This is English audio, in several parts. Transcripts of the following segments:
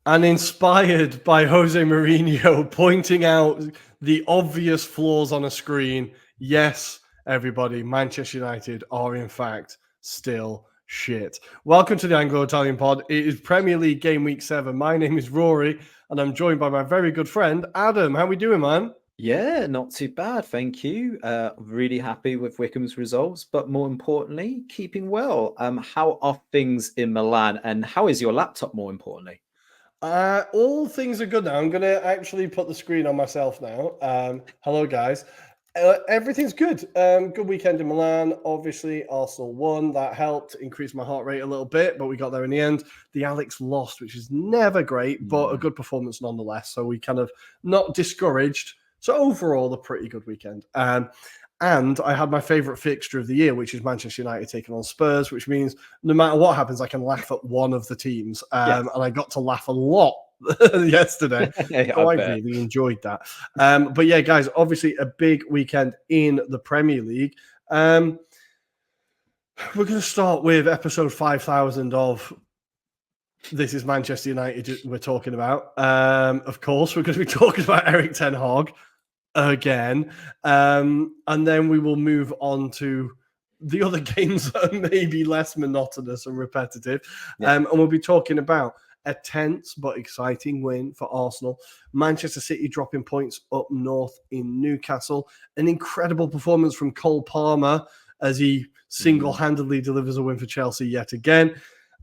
And inspired by Jose Mourinho pointing out the obvious flaws on a screen, yes, everybody, Manchester United are in fact still shit. Welcome to the Anglo-Italian pod. It is Premier League Game Week 7. My name is Rory, and I'm joined by my very good friend, Adam. How we doing, man? Yeah, not too bad, thank you. Really happy with Wickham's results, but more importantly, keeping well. How are things in Milan, and how is your laptop? More importantly, All things are good now. I'm going to actually put the screen on myself now. Hello, guys. Everything's good. Good weekend in Milan. Obviously, Arsenal won. That helped increase my heart rate a little bit, but we got there in the end. The Alex lost, which is never great, but a good performance nonetheless. So we kind of not discouraged. So overall, a pretty good weekend. And I had my favourite fixture of the year, which is Manchester United taking on Spurs, which means no matter what happens, I can laugh at one of the teams. And I got to laugh a lot yesterday. So I really enjoyed that. But yeah, guys, obviously a big weekend in the Premier League. We're going to start with episode 5,000 of This is Manchester United we're talking about. Of course, we're going to be talking about Erik Ten Hag again. And then we will move on to the other games that are maybe less monotonous and repetitive. And we'll be talking about a tense but exciting win for Arsenal. Manchester City dropping points up north in Newcastle. An incredible performance from Cole Palmer as he single-handedly delivers a win for Chelsea yet again.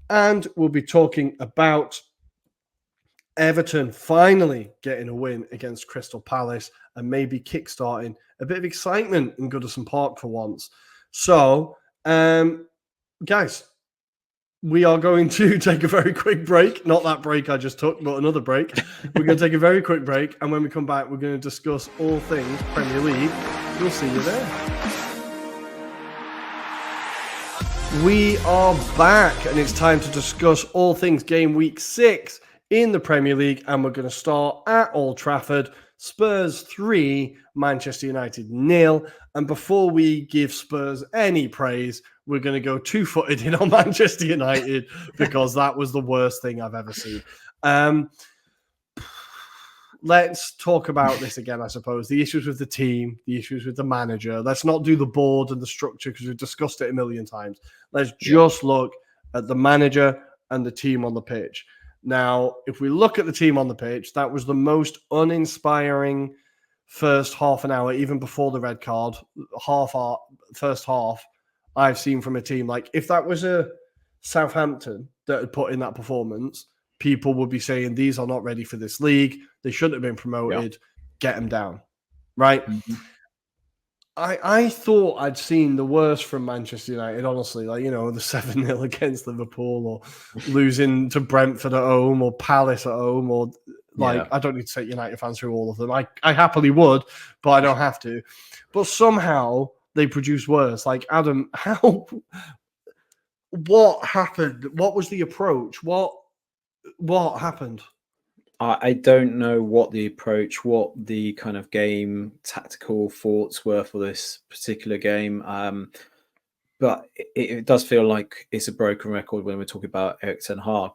And we'll be talking about Everton finally getting a win against Crystal Palace and maybe kickstarting a bit of excitement in Goodison Park for once. So, guys, we are going to take a very quick break. Not that break I just took, but another break. We're going to take a very quick break. And when we come back, we're going to discuss all things Premier League. We'll see you there. We are back, and it's time to discuss all things Game Week 6 in the Premier League, and we're going to start at Old Trafford. Spurs 3, Manchester United 0. And before we give Spurs any praise, we're going to go two-footed in on Manchester United because that was the worst thing I've ever seen. Let's talk about this again, I suppose. The issues with the team, the issues with the manager. Let's not do the board and the structure because we've discussed it a million times. Let's just look at the manager and the team on the pitch. Now, if we look at the team on the pitch, that was the most uninspiring first half an hour, even before the red card, first half I've seen from a team. Like, if that was a Southampton that had put in that performance, people would be saying, these are not ready for this league. They shouldn't have been promoted. Get them down, right? I thought I'd seen the worst from Manchester United, honestly. Like, the 7-0 against Liverpool or losing to Brentford at home or Palace at home or I don't need to take United fans through all of them. I happily would, but I don't have to. But somehow they produce worse. Like, Adam, what happened? What was the approach? What happened? I don't know what the approach, what the kind of game tactical thoughts were for this particular game. But it does feel like it's a broken record when we're talking about Erik Ten Hag.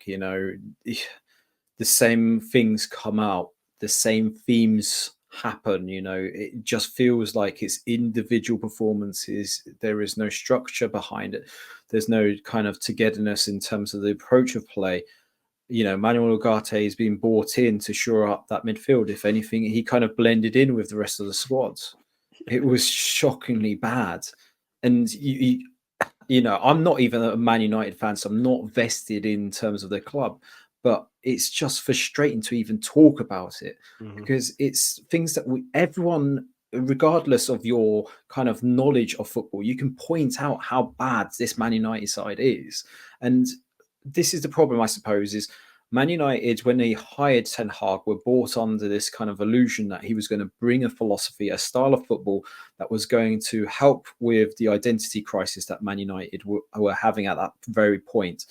The same things come out, the same themes happen. It just feels like it's individual performances. There is no structure behind it. There's no kind of togetherness in terms of the approach of play. Manuel Ugarte has been brought in to shore up that midfield. If anything, he kind of blended in with the rest of the squads. It was shockingly bad. And, I'm not even a Man United fan, so I'm not vested in terms of the club. But it's just frustrating to even talk about it because it's things that everyone, regardless of your kind of knowledge of football, you can point out how bad this Man United side is. And this is the problem, I suppose, is Man United, when they hired Ten Hag, were brought under this kind of illusion that he was going to bring a philosophy, a style of football that was going to help with the identity crisis that Man United were having at that very point.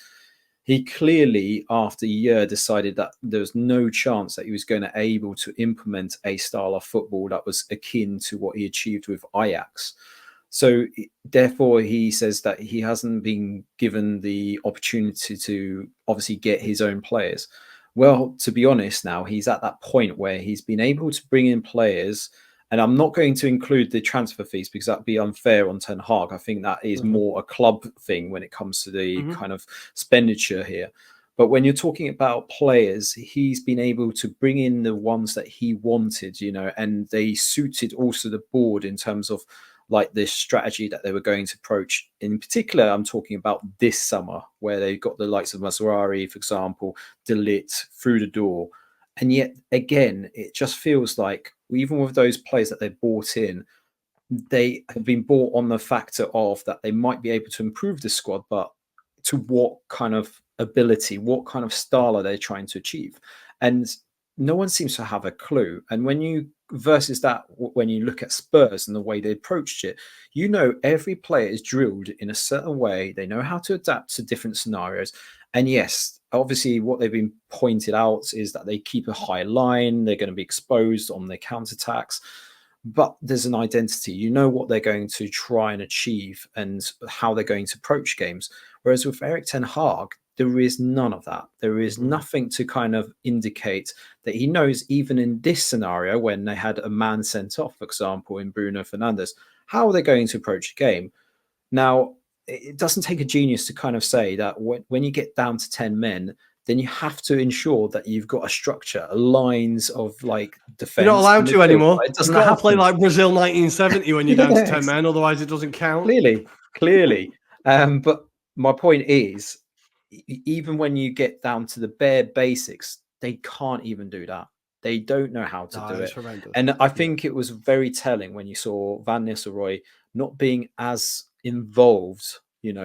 He clearly, after a year, decided that there was no chance that he was going to be able to implement a style of football that was akin to what he achieved with Ajax. So therefore, he says that he hasn't been given the opportunity to obviously get his own players, Well, to be honest, now he's at that point where he's been able to bring in players, and I'm not going to include the transfer fees because that'd be unfair on Ten Hag. I think that is more a club thing when it comes to the kind of expenditure here. But when you're talking about players, he's been able to bring in the ones that he wanted, and they suited also the board in terms of like this strategy that they were going to approach. In particular, I'm talking about this summer, where they got the likes of Maserari, for example, De Ligt through the door. And yet, again, it just feels like even with those players that they bought in, they have been bought on the factor of that they might be able to improve the squad, but to what kind of ability, what kind of style are they trying to achieve? And no one seems to have a clue. And when you versus that, when you look at Spurs and the way they approached it, every player is drilled in a certain way. They know how to adapt to different scenarios. And yes, obviously what they've been pointed out is that they keep a high line. They're going to be exposed on their counterattacks. But there's an identity. You know what they're going to try and achieve and how they're going to approach games. Whereas with Erik Ten Hag, there is none of that. There is nothing to kind of indicate that he knows, even in this scenario, when they had a man sent off, for example, in Bruno Fernandes, how they're going to approach a game. Now, it doesn't take a genius to kind of say that when you get down to 10 men, then you have to ensure that you've got a structure, a lines of like defense. You're not allowed to anymore. It doesn't You've got happen. to play like Brazil 1970 when you're down to 10 men, otherwise it doesn't count. Clearly. But my point is, even when you get down to the bare basics, they can't even do that. They don't know how to do it. Horrendous. And I think it was very telling when you saw Van Nistelrooy not being as involved,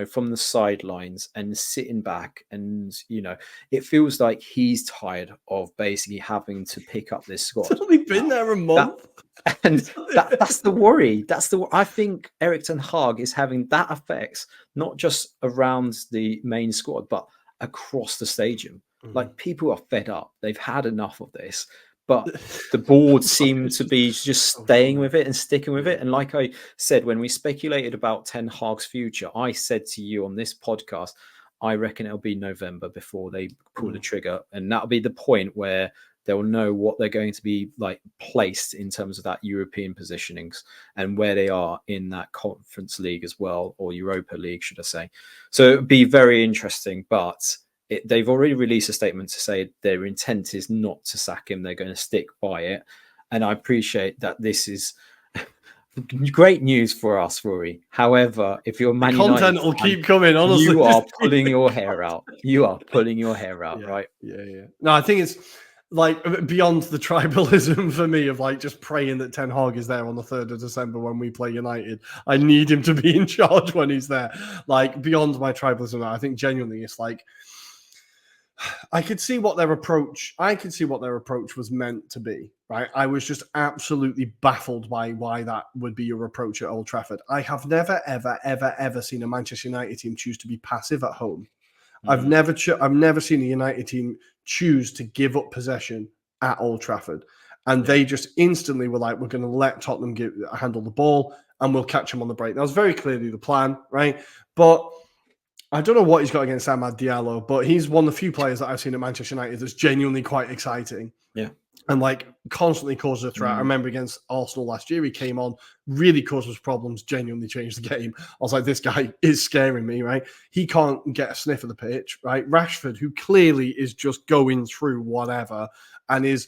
from the sidelines and sitting back. And, it feels like he's tired of basically having to pick up this squad. It's only been there a month. That's the worry. I think Erik Ten Hag is having that effect, not just around the main squad, but across the stadium. Like, people are fed up. They've had enough of this. But the board seemed to be just staying with it and sticking with it. And like I said, when we speculated about Ten Hag's future, I said to you on this podcast, I reckon it'll be November before they pull the trigger. And that'll be the point where they'll know what they're going to be like placed in terms of that European positionings and where they are in that Conference League as well, or Europa League, should I say. So it'd be very interesting, but they've already released a statement to say their intent is not to sack him. They're going to stick by it. And I appreciate that this is great news for us, Rory. However, if you're Man United, content will keep coming, honestly. You are pulling your hair out. Right? Yeah. No, I think it's like beyond the tribalism for me of like just praying that Ten Hag is there on the 3rd of December when we play United. I need him to be in charge when he's there. Like, beyond my tribalism, I think genuinely it's like, I could see what their approach was meant to be, right? I was just absolutely baffled by why that would be your approach at Old Trafford. I have never, ever, ever, ever seen a Manchester United team choose to be passive at home. I've never seen a United team choose to give up possession at Old Trafford. And they just instantly were like, we're going to let Tottenham handle the ball and we'll catch them on the break. That was very clearly the plan, right? But I don't know what he's got against Amad Diallo, but he's one of the few players that I've seen at Manchester United that's genuinely quite exciting. Yeah. And like constantly causes a threat. I remember against Arsenal last year, he came on, really caused us problems, genuinely changed the game. I was like, this guy is scaring me, right? He can't get a sniff of the pitch, right? Rashford, who clearly is just going through whatever, and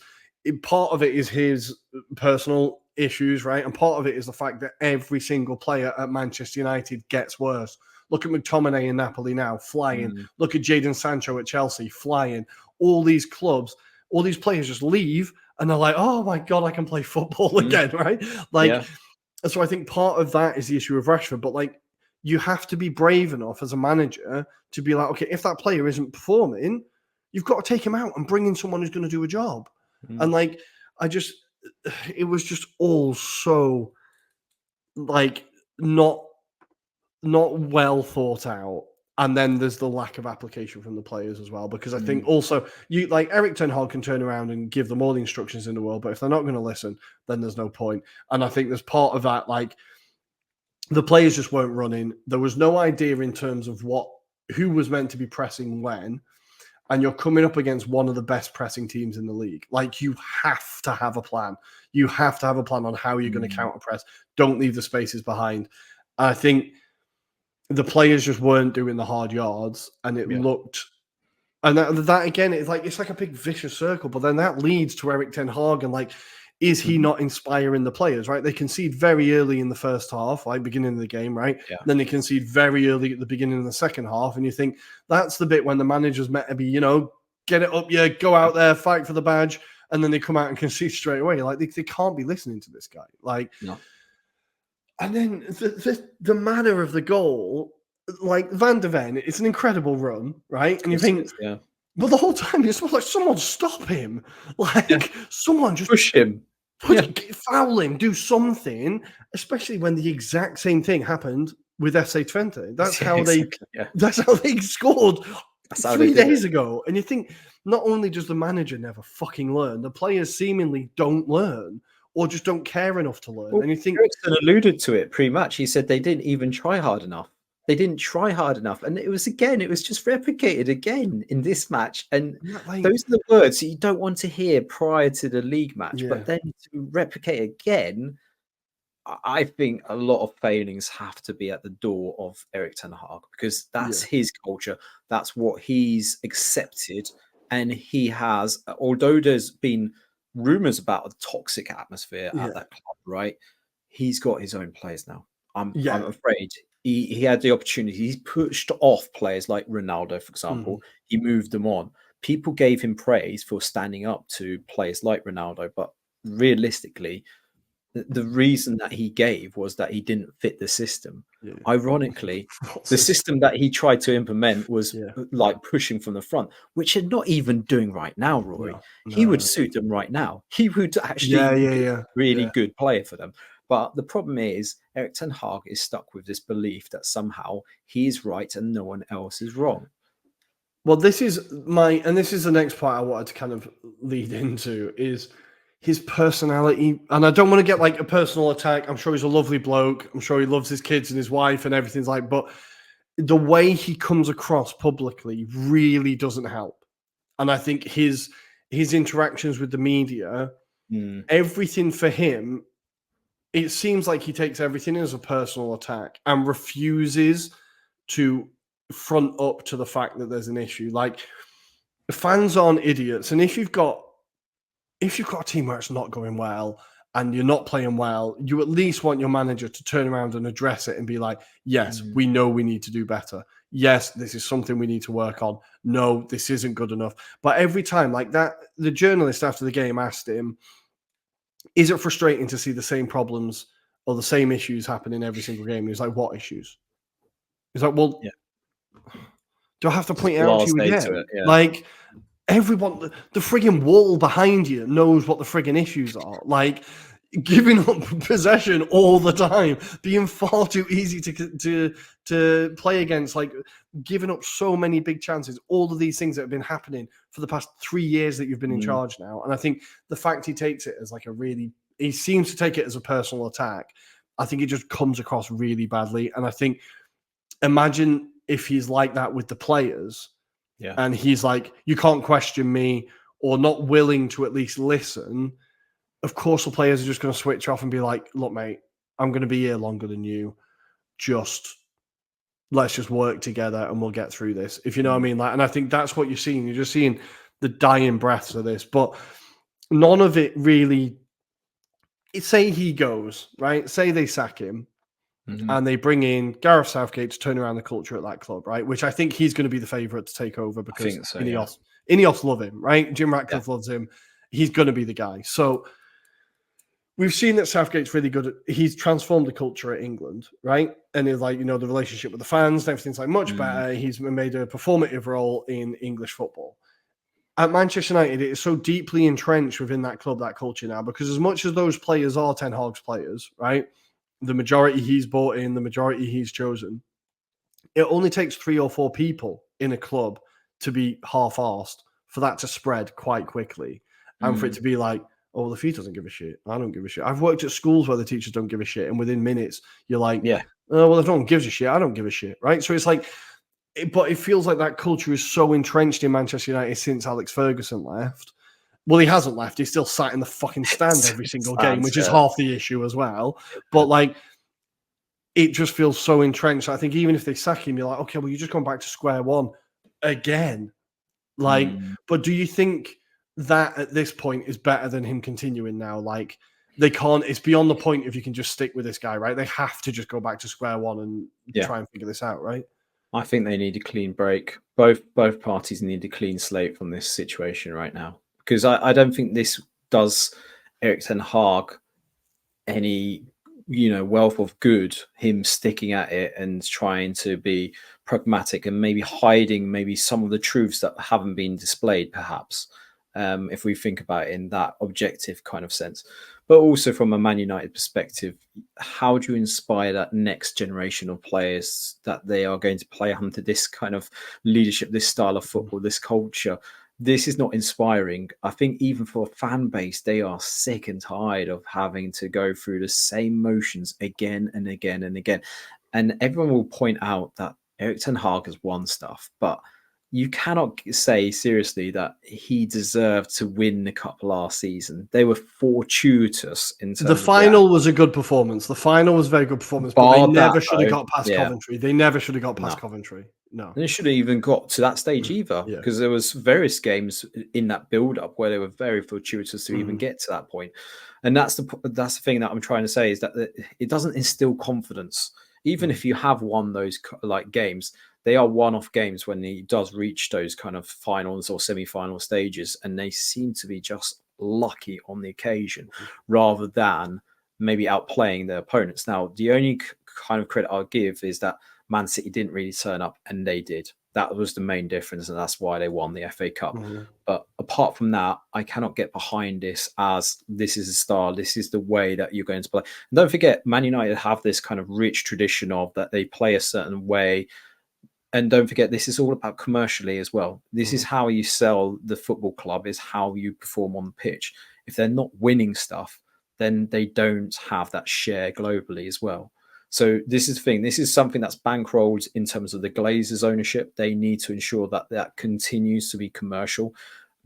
part of it is his personal issues, right? And part of it is the fact that every single player at Manchester United gets worse. Look at McTominay in Napoli now, flying. Look at Jadon Sancho at Chelsea, flying. All these clubs, all these players just leave and they're like, oh my God, I can play football again, right? So I think part of that is the issue of Rashford. But like, you have to be brave enough as a manager to be like, okay, if that player isn't performing, you've got to take him out and bring in someone who's going to do a job. And like, it was just all so like not well thought out. And then there's the lack of application from the players as well, because I think also you like Erik Ten Hag can turn around and give them all the instructions in the world, but if they're not going to listen, then there's no point. And I think there's part of that, like the players just weren't running. There was no idea in terms of who was meant to be pressing when. and you're coming up against one of the best pressing teams in the league. Like, you have to have a plan. You have to have a plan on how you're going to counter press. Don't leave the spaces behind. I think the players just weren't doing the hard yards, and it looked. And that again, it's like a big vicious circle. But then that leads to Erik Ten Hag, and like, is he not inspiring the players? Right? They concede very early in the first half, like beginning of the game, right? Yeah. Then they concede very early at the beginning of the second half, and you think that's the bit when the manager's meant to be, get it up, go out there, fight for the badge, and then they come out and concede straight away. Like, they can't be listening to this guy. Like, no. And then the manner of the goal, like Van de Ven, it's an incredible run, right? And you think, but the whole time you're like, someone stop him, like someone just push him, foul him, do something. Especially when the exact same thing happened with SC Twente. That's how That's how they scored 3 days ago. And you think, not only does the manager never fucking learn, the players seemingly don't learn. Or just don't care enough to learn. Well, and you think Ericsson alluded to it pretty much. He said they didn't even try hard enough. They didn't try hard enough. And it was just replicated again in this match. And those are the words that you don't want to hear prior to the league match. But then to replicate again, I think a lot of failings have to be at the door of Erik Ten Hag, because that's his culture. That's what he's accepted. And he has, although there's been rumors about a toxic atmosphere at that club, right? He's got his own players now. I'm afraid he had the opportunity. He's pushed off players like Ronaldo, for example. He moved them on. People gave him praise for standing up to players like Ronaldo, but realistically, the reason that he gave was that he didn't fit the system. Ironically, the system that he tried to implement was like pushing from the front, which they're not even doing right now, Rory. He would suit them right now. He would actually be a really good player for them. But the problem is Erik Ten Hag is stuck with this belief that somehow he's right and no one else is wrong. Well, this is the next part I wanted to kind of lead into is his personality. And I don't want to get like a personal attack. I'm sure he's a lovely bloke. I'm sure he loves his kids and his wife and everything's like, but the way he comes across publicly really doesn't help. And I think his interactions with the media, everything for him, it seems like he takes everything as a personal attack and refuses to front up to the fact that there's an issue. Like, fans aren't idiots. And if you've got a team where it's not going well and you're not playing well, you at least want your manager to turn around and address it and be like, yes, we know we need to do better. Yes, this is something we need to work on. No, this isn't good enough. But every time like that, the journalist after the game asked him, is it frustrating to see the same problems or the same issues happen in every single game? He was like, what issues? He's like, well, do I have to point it out to you again? Like, everyone, the frigging wall behind you knows what the frigging issues are. Like, giving up possession all the time, being far too easy to play against, like giving up so many big chances, all of these things that have been happening for the past 3 years that you've been in charge now. And I think the fact he takes it as like he seems to take it as a personal attack. I think it just comes across really badly. And I think, imagine if he's like that with the players. And he's like, you can't question me, or not willing to at least listen. Of course, the players are just going to switch off and be like, look, mate, I'm going to be here longer than you. Let's just work together and we'll get through this. If you know what I mean? Like, and I think that's what you're seeing. You're just seeing the dying breaths of this, but none of it really. Say he goes, right? Say they sack him. And they bring in Gareth Southgate to turn around the culture at that club, right? Which I think he's going to be the favourite to take over because Ineos love him, right? Jim Ratcliffe loves him. He's going to be the guy. So we've seen that Southgate's really good he's transformed the culture at England, right? And it's like, the relationship with the fans and everything's like much better. He's made a performative role in English football. At Manchester United, it is so deeply entrenched within that club, that culture now, because as much as those players are Ten Hag's players, right? The majority he's brought in, the majority he's chosen, it only takes 3 or 4 people in a club to be half-arsed for that to spread quite quickly. And for it to be like, oh, well, if he doesn't give a shit, I don't give a shit. I've worked at schools where the teachers don't give a shit. And within minutes, you're like, oh, well, if no one gives a shit, I don't give a shit, right? So it's like, but it feels like that culture is so entrenched in Manchester United since Alex Ferguson left. Well, he hasn't left. He's still sat in the fucking stand every single game, which is half the issue as well. But like, it just feels so entrenched. I think even if they sack him, you're like, okay, well, you're just going back to square one again. Like, but do you think that at this point is better than him continuing now? Like, they can't. It's beyond the point if you can just stick with this guy, right? They have to just go back to square one and try and figure this out, right? I think they need a clean break. Both parties need a clean slate from this situation right now, because I don't think this does Erik Ten Hag any wealth of good, him sticking at it and trying to be pragmatic and maybe hiding maybe some of the truths that haven't been displayed, perhaps, if we think about it in that objective kind of sense. But also from a Man United perspective, how do you inspire that next generation of players that they are going to play under this kind of leadership, this style of football, this culture? This is not inspiring. I think even for a fan base, they are sick and tired of having to go through the same motions again and again and again. And everyone will point out that Erik Ten Hag has won stuff, but you cannot say seriously that he deserved to win the cup last season. They were fortuitous in terms the final was a good performance. The final was a very good performance, but they never should have got past Coventry. They never should have got past Coventry. No. And they shouldn't even got to that stage either, because there was various games in that build-up where they were very fortuitous to even get to that point. And that's the thing that I'm trying to say, is that it doesn't instill confidence. Even if you have won those like games, they are one-off games when he does reach those kind of finals or semi-final stages, and they seem to be just lucky on the occasion rather than maybe outplaying their opponents. Now, the only kind of credit I'll give is that Man City didn't really turn up, and they did. That was the main difference, and that's why they won the FA Cup. But apart from that, I cannot get behind this as this is a style. This is the way that you're going to play. And don't forget, Man United have this kind of rich tradition of that they play a certain way. And don't forget, this is all about commercially as well. This is how you sell the football club, is how you perform on the pitch. If they're not winning stuff, then they don't have that share globally as well. So this is the thing. This is something that's bankrolled in terms of the Glazers' ownership. They need to ensure that that continues to be commercial,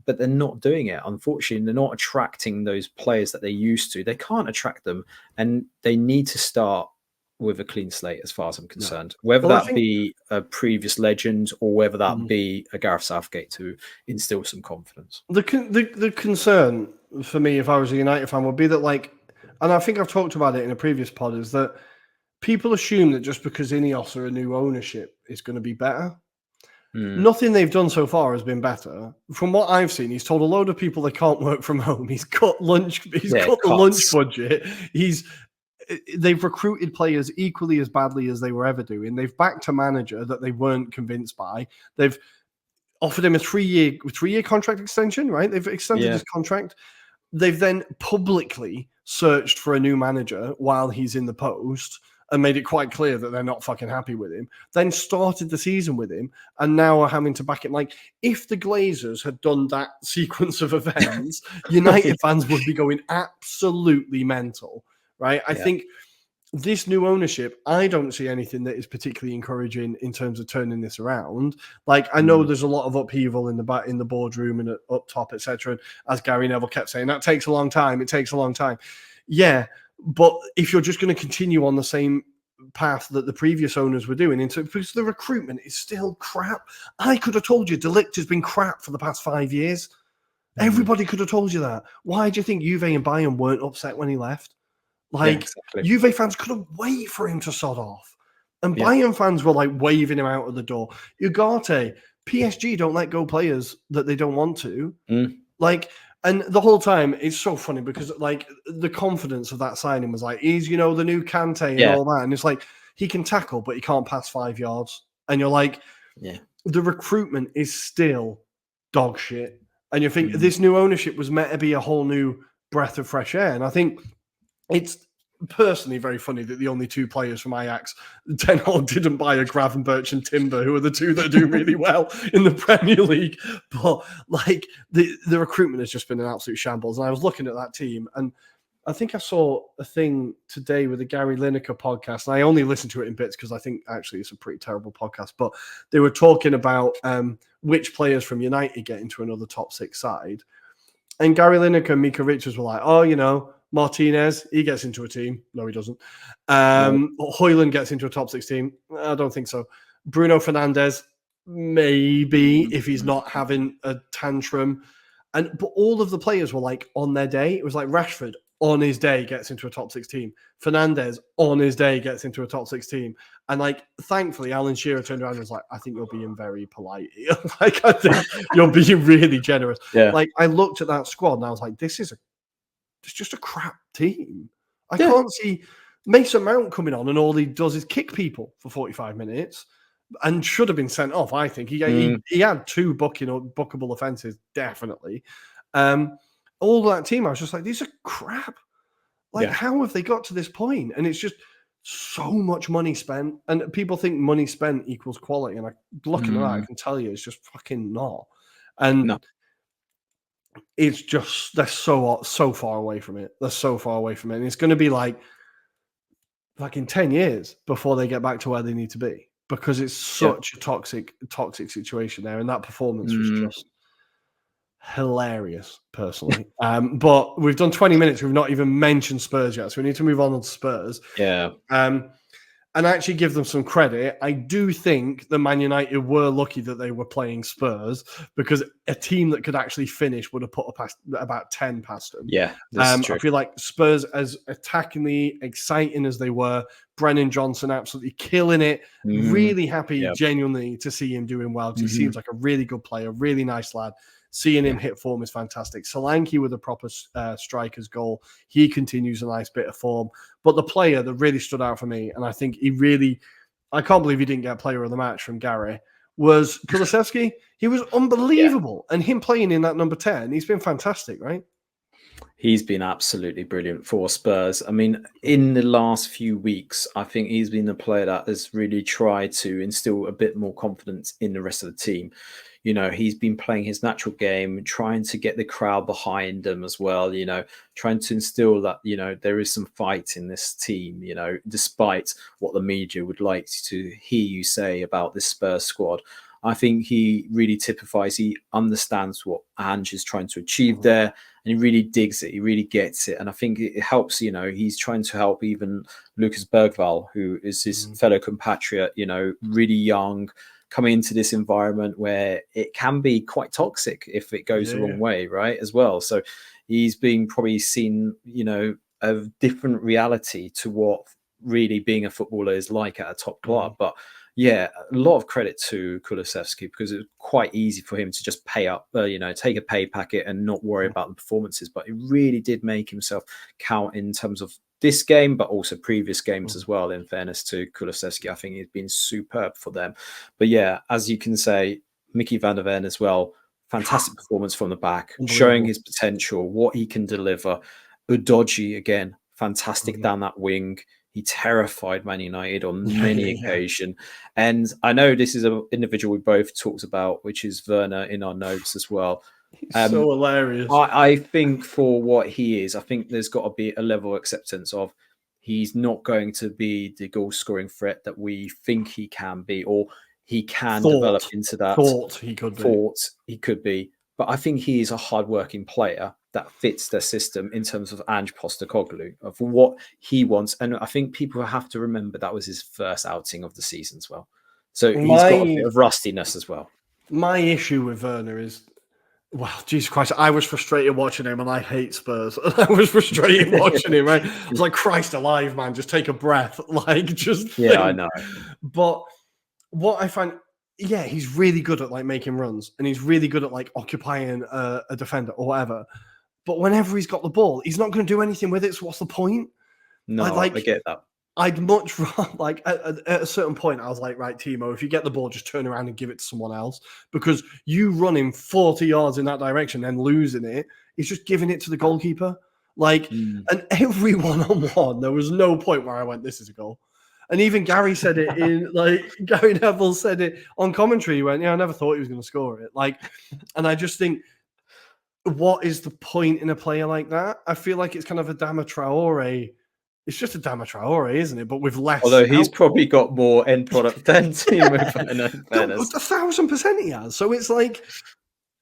but they're not doing it. Unfortunately, they're not attracting those players that they used to. They can't attract them, and they need to start with a clean slate as far as I'm concerned, whether that be a previous legend or whether that be a Gareth Southgate to instill some confidence. The concern for me, if I was a United fan, would be that, like, and I think I've talked about it in a previous pod, is that people assume that just because Ineos are a new ownership is going to be better. Nothing they've done so far has been better. From what I've seen, he's told a load of people they can't work from home. He's cut lunch. He's cut the lunch budget. They've recruited players equally as badly as they were ever doing. They've backed a manager that they weren't convinced by. They've offered him a three-year contract extension, right? They've extended his contract. They've then publicly searched for a new manager while he's in the post and made it quite clear that they're not fucking happy with him, then started the season with him, and now are having to back him. Like, if the Glazers had done that sequence of events, United fans would be going absolutely mental, right? I think this new ownership, I don't see anything that is particularly encouraging in terms of turning this around. Like, I know there's a lot of upheaval in the boardroom and up top, etc. As Gary Neville kept saying, that takes a long time. It takes a long time. Yeah. But if you're just going to continue on the same path that the previous owners were doing, because the recruitment is still crap. I could have told you De Ligt has been crap for the past 5 years. Everybody could have told you that. Why do you think Juve and Bayern weren't upset when he left? Like, Juve fans couldn't wait for him to sod off. And Bayern fans were like waving him out of the door. Ugarte, PSG don't let go players that they don't want to. And the whole time, it's so funny because, like, the confidence of that signing was like, he's, the new Kante and all that. And it's like, he can tackle, but he can't pass 5 yards. And you're like, the recruitment is still dog shit. And you think this new ownership was meant to be a whole new breath of fresh air. And I think it's personally very funny that the only two players from Ajax, Ten Hag didn't buy a Gravenberch and Timber, who are the two that do really well in the Premier League. But like the recruitment has just been an absolute shambles. And I was looking at that team, and I think I saw a thing today with the Gary Lineker podcast, and I only listened to it in bits because I think actually it's a pretty terrible podcast. But they were talking about which players from United get into another top 6 side. And Gary Lineker and Mika Richards were like, oh, Martinez, he gets into a team. No, he doesn't. Højlund gets into a top 6 team. I don't think so. Bruno Fernandes, maybe, if he's not having a tantrum. But all of the players were like on their day. It was like Rashford on his day gets into a top 6 team. Fernandes on his day gets into a top 6 team. And like, thankfully, Alan Shearer turned around and was like, I think you're being very polite. Like, I think you're being really generous. Yeah. Like, I looked at that squad and I was like, it's just a crap team. I can't see Mason Mount coming on and all he does is kick people for 45 minutes and should have been sent off, I think. He had 2 bookable offences, definitely. All that team, I was just like, these are crap. Like, how have they got to this point? And it's just so much money spent. And people think money spent equals quality. And looking at that, I can tell you it's just fucking not. And it's just, they're so far away from it. They're so far away from it. And it's going to be like in 10 years before they get back to where they need to be. Because it's such a toxic situation there. And that performance was just hilarious, personally. But we've done 20 minutes. We've not even mentioned Spurs yet. So we need to move on to Spurs. Yeah. And actually give them some credit. I do think that Man United were lucky that they were playing Spurs because a team that could actually finish would have put about 10 past them. Yeah, that's true. I feel like Spurs, as attackingly exciting as they were, Brennan Johnson absolutely killing it. Really happy, genuinely, to see him doing well because he seems like a really good player, really nice lad. Seeing him hit form is fantastic. Solanke with a proper striker's goal. He continues a nice bit of form. But the player that really stood out for me, and I think I can't believe he didn't get player of the match from Gary, was Kulusevski. He was unbelievable. And him playing in that number 10, he's been fantastic, right? He's been absolutely brilliant for Spurs. I mean, in the last few weeks, I think he's been a player that has really tried to instill a bit more confidence in the rest of the team. He's been playing his natural game, trying to get the crowd behind him as well, trying to instill that, there is some fight in this team, despite what the media would like to hear you say about this Spurs squad. I think he really typifies, he understands what Ange is trying to achieve there, and he really digs it. He really gets it. And I think it helps, he's trying to help even Lucas Bergvall, who is his fellow compatriot, really young, coming into this environment where it can be quite toxic if it goes the wrong way, right, as well. So he's been probably seen, a different reality to what really being a footballer is like at a top club. But a lot of credit to Kulusevski because it was quite easy for him to just pay up, take a pay packet and not worry about the performances. But he really did make himself count in terms of this game, but also previous games as well, in fairness to Kulusevski. I think he's been superb for them. But as you can say, Mickey van der Ven as well, fantastic performance from the back, showing his potential, what he can deliver. Udogie, again, fantastic down that wing. He terrified Man United on many occasions. And I know this is an individual we both talked about, which is Werner in our notes as well. So hilarious. I think for what he is, I think there's got to be a level of acceptance of he's not going to be the goal scoring threat that we think he can be, or he can develop into that. Thought he could be. But I think he is a hardworking player that fits their system in terms of Ange Postecoglou, of what he wants. And I think people have to remember that was his first outing of the season as well. So he's got a bit of rustiness as well. My issue with Werner is, well, Jesus Christ, I was frustrated watching him and I hate Spurs. I was frustrated watching him, right? I was like, Christ alive, man, just take a breath. I know. But what I find, he's really good at making runs and he's really good at occupying a defender or whatever. But whenever he's got the ball, he's not going to do anything with it. So what's the point? No, I get that. I'd much rather, at a certain point, I was like, right, Timo, if you get the ball, just turn around and give it to someone else. Because you running 40 yards in that direction and losing it is just giving it to the goalkeeper. And every one-on-one, there was no point where I went, this is a goal. And even Gary said it Gary Neville said it on commentary. He went, I never thought he was going to score it. And I just think what is the point in a player like that? I feel like it's kind of a Adama Traore. It's just a Adama Traore, isn't it? But with less. Although he's output. probably got more end product than Timo Werner, in No, fairness. 1,000% he has. So it's like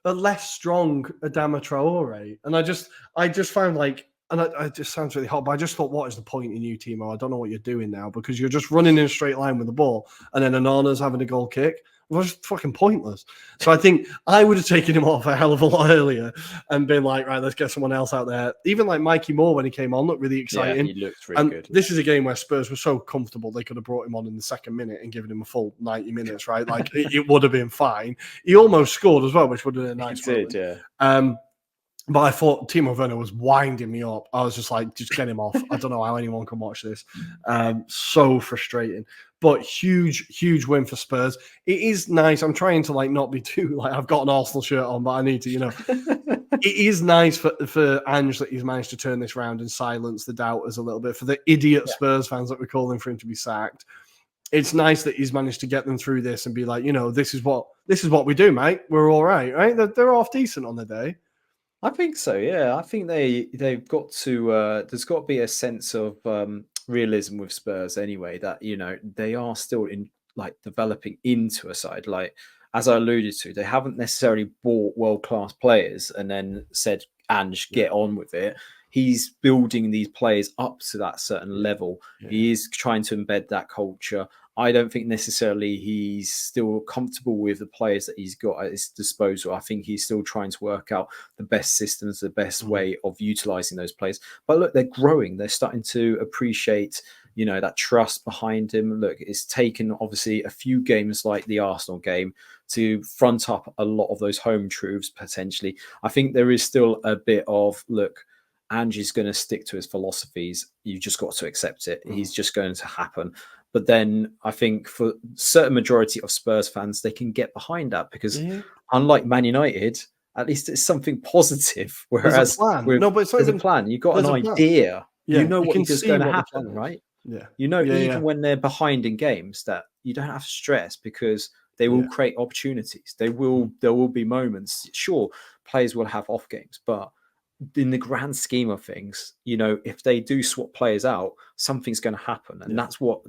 a less strong Adama Traore. And I just found like, and it just sounds really hot, but I just thought, what is the point in you, Timo? I don't know what you're doing now because you're just running in a straight line with the ball and then Anana's having a goal kick. It was fucking pointless. So I think I would have taken him off a hell of a lot earlier and been like, right, let's get someone else out there. Even like Mikey Moore when he came on looked really exciting. Yeah, he looked really good. This is a game where Spurs were so comfortable they could have brought him on in the second minute and given him a full 90 minutes, right? Like it would have been fine. He almost scored as well, which would have been a nice moment. Yeah. But I thought Timo Werner was winding me up. I was just like, just get him off. I don't know how anyone can watch this. So frustrating. But huge win for Spurs. It is nice. I'm trying to like not be too like I've got an Arsenal shirt on, but I need to, It is nice for Ange that he's managed to turn this round and silence the doubters a little bit. For the idiot Spurs fans that we're calling for him to be sacked, it's nice that he's managed to get them through this and be like, this is what we do, mate. We're all right, right? They're half decent on the day. I think so. Yeah, I think they've got to. There's got to be a sense of realism with Spurs anyway. That they are still in developing into a side. Like as I alluded to, they haven't necessarily bought world-class players and then said, "Ange, get on with it." He's building these players up to that certain level. Yeah. He is trying to embed that culture. I don't think necessarily he's still comfortable with the players that he's got at his disposal. I think he's still trying to work out the best systems, the best way of utilizing those players. But look, they're growing. They're starting to appreciate, that trust behind him. Look, it's taken obviously a few games like the Arsenal game to front up a lot of those home truths potentially. I think there is still a bit of, look, Angie's going to stick to his philosophies. You just got to accept it. He's just going to happen. But then I think for certain majority of Spurs fans, they can get behind that because unlike Man United, at least it's something positive. Whereas there's a plan. There's a plan. You've got an idea. Yeah, you know what is going to happen, right? Yeah. Even when they're behind in games, that you don't have to stress because they will create opportunities. There will be moments. Sure, players will have off games, but in the grand scheme of things, if they do swap players out, something's going to happen. And that's what,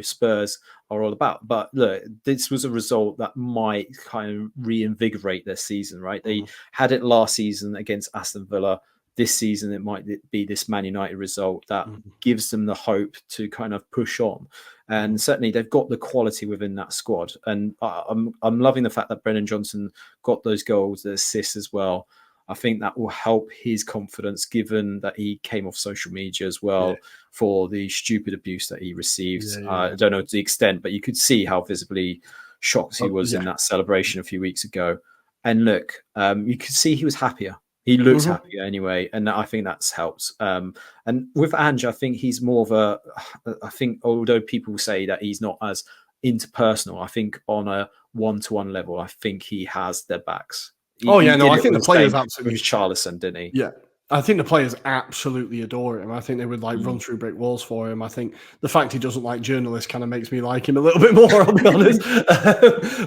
Spurs are all about. But look, this was a result that might kind of reinvigorate their season, right? They had it last season against Aston Villa. This season, it might be this Man United result that gives them the hope to kind of push on. And certainly they've got the quality within that squad. And I'm loving the fact that Brennan Johnson got those goals, the assists as well. I think that will help his confidence, given that he came off social media as well for the stupid abuse that he received. I don't know to the extent, but you could see how visibly shocked he was in that celebration a few weeks ago. And look, you could see he was happier. He looks happier anyway, and I think that's helped. And with Ange, I think he's more of I think although people say that he's not as interpersonal, I think on a one-to-one level, I think he has their backs. I think the players absolutely with Charlison, didn't he? Yeah, I think the players absolutely adore him. I think they would run through brick walls for him. I think the fact he doesn't like journalists kind of makes me like him a little bit more. I'll be honest.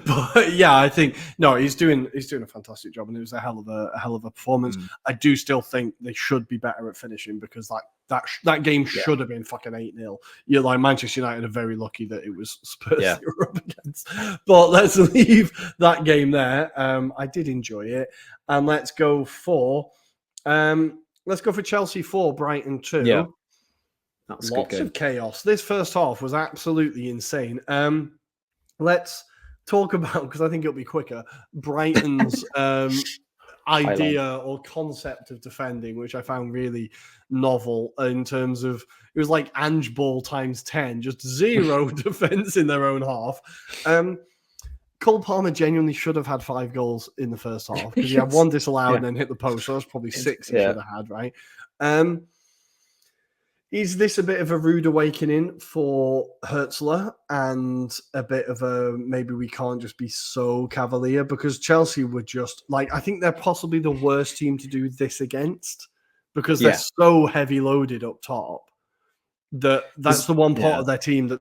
But yeah, I think he's doing a fantastic job, and it was a hell of a performance. I do still think they should be better at finishing because that game should have been fucking 8-0. You're like Manchester United are very lucky that it was Spurs they were up against. But let's leave that game there. I did enjoy it, and let's go for Chelsea 4, Brighton 2. Yeah, lots of chaos. This first half was absolutely insane. Let's talk about, because I think it'll be quicker, Brighton's idea or concept of defending, which I found really novel in terms of it was like Ange ball times 10, just zero defense in their own half. Cole Palmer genuinely should have had 5 goals in the first half because he had 1 disallowed and then hit the post. So that's probably 6 he should have had, right? Is this a bit of a rude awakening for Hertzler and a bit of a maybe we can't just be so cavalier? Because Chelsea were just I think they're possibly the worst team to do this against because they're so heavy loaded up top that's the one part of their team that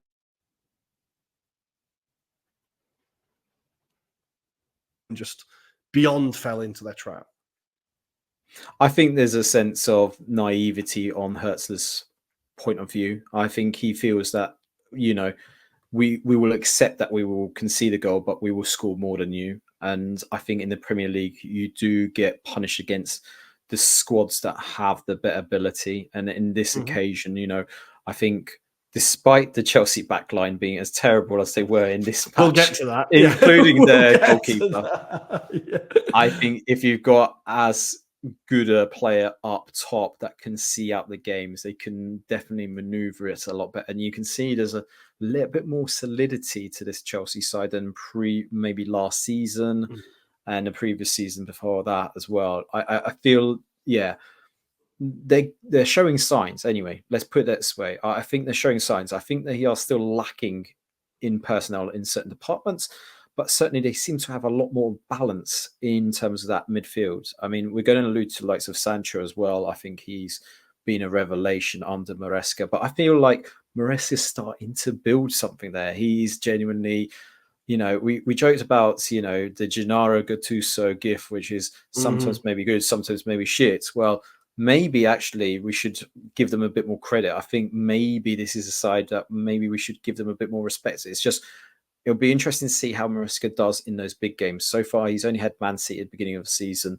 just beyond fell into their trap. I think there's a sense of naivety on Hertzler's point of view. I think he feels that, we will accept that we will concede a goal, but we will score more than you. And I think in the Premier League, you do get punished against the squads that have the better ability. And in this occasion, I think despite the Chelsea backline being as terrible as they were in this match, We'll get to that, including their get goalkeeper, I think if you've got as good a player up top that can see out the games, they can definitely maneuver it a lot better. And you can see there's a little bit more solidity to this Chelsea side than maybe last season and the previous season before that as well. I feel, they're showing signs anyway. Let's put it this way. I think they're showing signs. I think they are still lacking in personnel in certain departments, but certainly they seem to have a lot more balance in terms of that midfield. I mean, we're going to allude to the likes of Sancho as well. I think he's been a revelation under Maresca, but I feel like Maresca's starting to build something there. He's genuinely, we joked about, the Gennaro Gattuso gif, which is sometimes maybe good, sometimes maybe shit. Well, maybe actually we should give them a bit more credit. I think maybe this is a side that maybe we should give them a bit more respect. It's just, it'll be interesting to see how Maresca does in those big games. So far, he's only had Man City at the beginning of the season.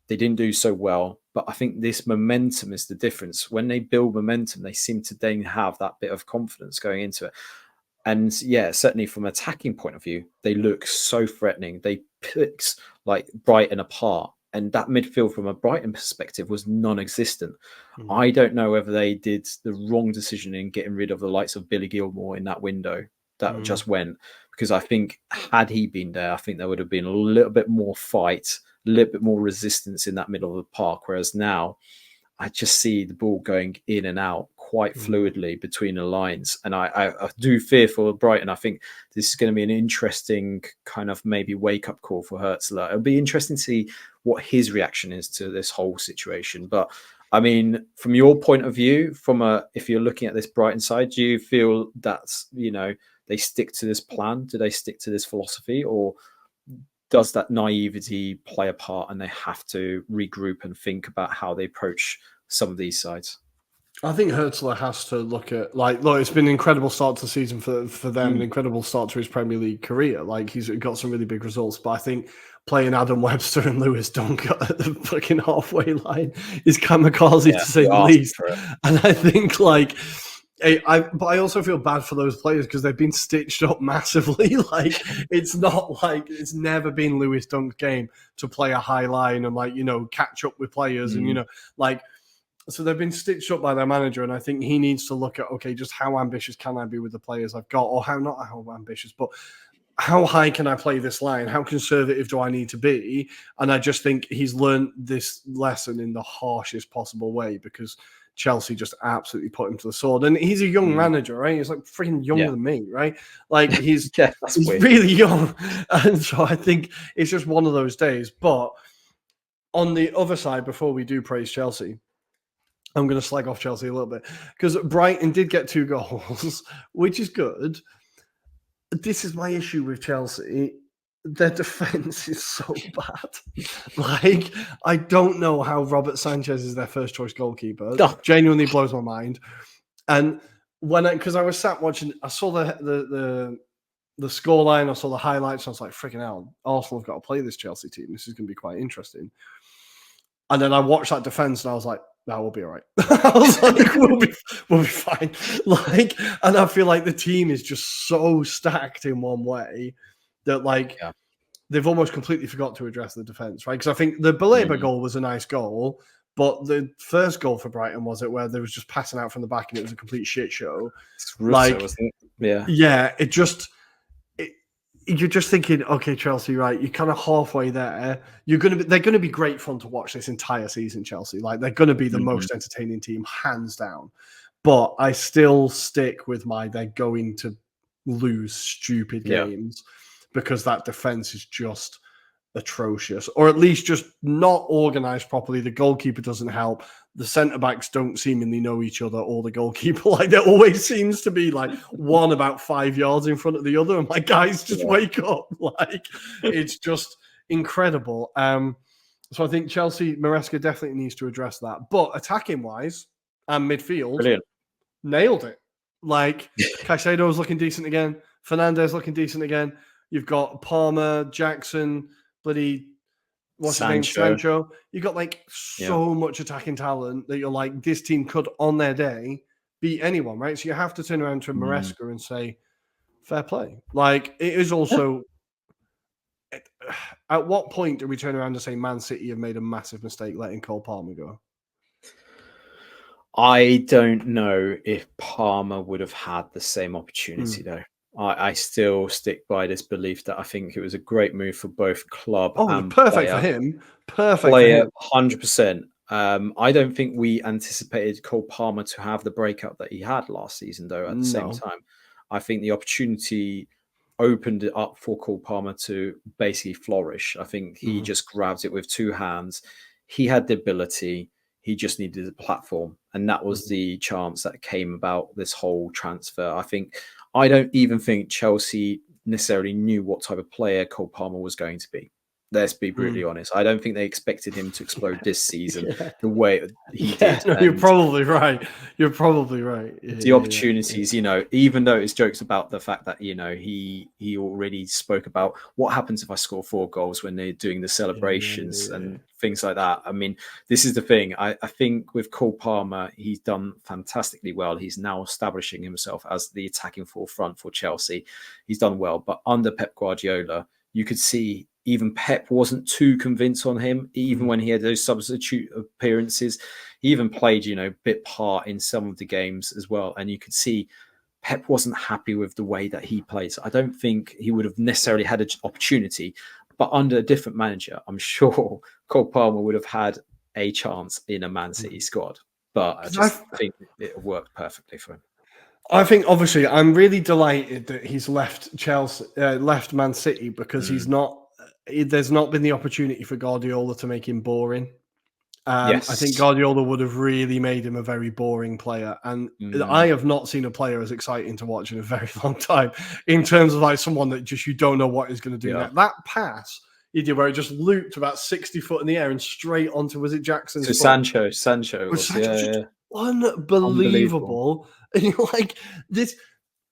They didn't do so well, but I think this momentum is the difference. When they build momentum, they seem to then have that bit of confidence going into it. And certainly from an attacking point of view, they look so threatening. They picked like Brighton apart. And that midfield from a Brighton perspective was non-existent. I don't know whether they did the wrong decision in getting rid of the likes of Billy Gilmore in that window that just went. Because I think had he been there, I think there would have been a little bit more fight, a little bit more resistance in that middle of the park. Whereas now, I just see the ball going in and out quite fluidly between the lines. And I do fear for Brighton. I think this is going to be an interesting kind of maybe wake-up call for Hertzler. It'll be interesting to see what his reaction is to this whole situation. But I mean, from your point of view, if you're looking at this Brighton side, do you feel that's, they stick to this plan? Do they stick to this philosophy? Or does that naivety play a part and they have to regroup and think about how they approach some of these sides? I think Hertzler has to look at, look, it's been an incredible start to the season for them, an incredible start to his Premier League career. He's got some really big results, but I think playing Adam Webster and Lewis Dunk at the fucking halfway line is kamikaze, to say the least. And I think, but I also feel bad for those players because they've been stitched up massively. It's not like it's never been Lewis Dunk's game to play a high line and catch up with players and so they've been stitched up by their manager, and I think he needs to look at, okay, just how ambitious can I be with the players I've got, or not how ambitious, but how high can I play this line? How conservative do I need to be? And I just think he's learned this lesson in the harshest possible way because Chelsea just absolutely put him to the sword. And he's a young manager, right? He's freaking younger than me, right? He's really young. And so I think it's just one of those days. But on the other side, before we do praise Chelsea, I'm going to slag off Chelsea a little bit because Brighton did get 2 goals, which is good. This is my issue with Chelsea. Their defense is so bad. I don't know how Robert Sanchez is their first choice goalkeeper. Genuinely blows my mind. And because I was sat watching, I saw the scoreline, I saw the highlights, and I was like, freaking hell, Arsenal have got to play this Chelsea team. This is going to be quite interesting. And then I watched that defense and I was like, no, we'll be all right. I was like, we'll be fine. And I feel like the team is just so stacked in one way that they've almost completely forgot to address the defense, right? Because I think the Baleba goal was a nice goal, but the first goal for Brighton was it where they was just passing out from the back and it was a complete shit show. It's Russo, wasn't it? Yeah. You're just thinking, okay, Chelsea, right? You're kind of halfway there. They're going to be great fun to watch this entire season, Chelsea. They're going to be the most entertaining team, hands down. But I still stick with they're going to lose stupid games because that defense is just atrocious, or at least just not organized properly. The goalkeeper doesn't help. The centre-backs don't seemingly know each other or the goalkeeper. There always seems to be one about 5 yards in front of the other. And guys, just wake up. It's just incredible. So I think Chelsea, Maresca definitely needs to address that. But attacking wise and midfield, Brilliant. Nailed it. Like Caicedo's looking decent again. Fernandez looking decent again. You've got Palmer, Jackson, bloody what's his name, Sancho. You've got like so much attacking talent that you're like, this team could on their day beat anyone, right? So you have to turn around to Maresca and say, fair play. Like it is also. At what point do we turn around and say Man City have made a massive mistake letting Cole Palmer go? I don't know if Palmer would have had the same opportunity, though. I still stick by this belief that I think it was a great move for both club and perfect player. for him. Perfect for him. 100%. I don't think we anticipated Cole Palmer to have the breakout that he had last season, though, at the same time. I think the opportunity opened it up for Cole Palmer to basically flourish. I think he just grabbed it with two hands. He had the ability. He just needed a platform. And that was the chance that came about this whole transfer. I don't even think Chelsea necessarily knew what type of player Cole Palmer was going to be. Let's be brutally honest. I don't think they expected him to explode this season the way he did. No, you're probably right. You're probably right. The opportunities, even though it's jokes about the fact that, he already spoke about what happens if I score 4 goals when they're doing the celebrations and things like that. I mean, this is the thing. I think with Cole Palmer, he's done fantastically well. He's now establishing himself as the attacking forefront for Chelsea. He's done well. But under Pep Guardiola, you could see even Pep wasn't too convinced on him, even when he had those substitute appearances. He even played, bit part in some of the games as well. And you could see Pep wasn't happy with the way that he plays. I don't think he would have necessarily had an opportunity, but under a different manager, I'm sure Cole Palmer would have had a chance in a Man City squad. But I just think it worked perfectly for him. I think obviously I'm really delighted that he's left Chelsea, left Man City because he's not. There's not been the opportunity for Guardiola to make him boring. I think Guardiola would have really made him a very boring player, and I have not seen a player as exciting to watch in a very long time. In terms of like someone that just you don't know what he's going to do. That pass he did where it just looped about 60 foot in the air and straight onto Jackson's foot. Sancho was just unbelievable. And you're like this.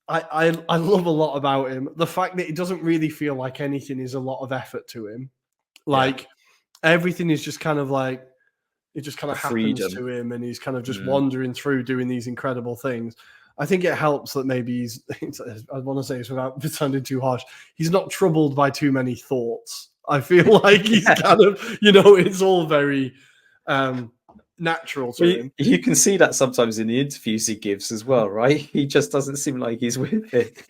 I love a lot about him. The fact that it doesn't really feel like anything is a lot of effort to him. Like everything is just kind of like it just kind of happens to him, and he's kind of just wandering through doing these incredible things. I think it helps that maybe I want to say this without sounding too harsh, he's not troubled by too many thoughts. I feel like he's kind of, it's all very natural to him. You can see that sometimes in the interviews he gives as well, right? He just doesn't seem like he's with it.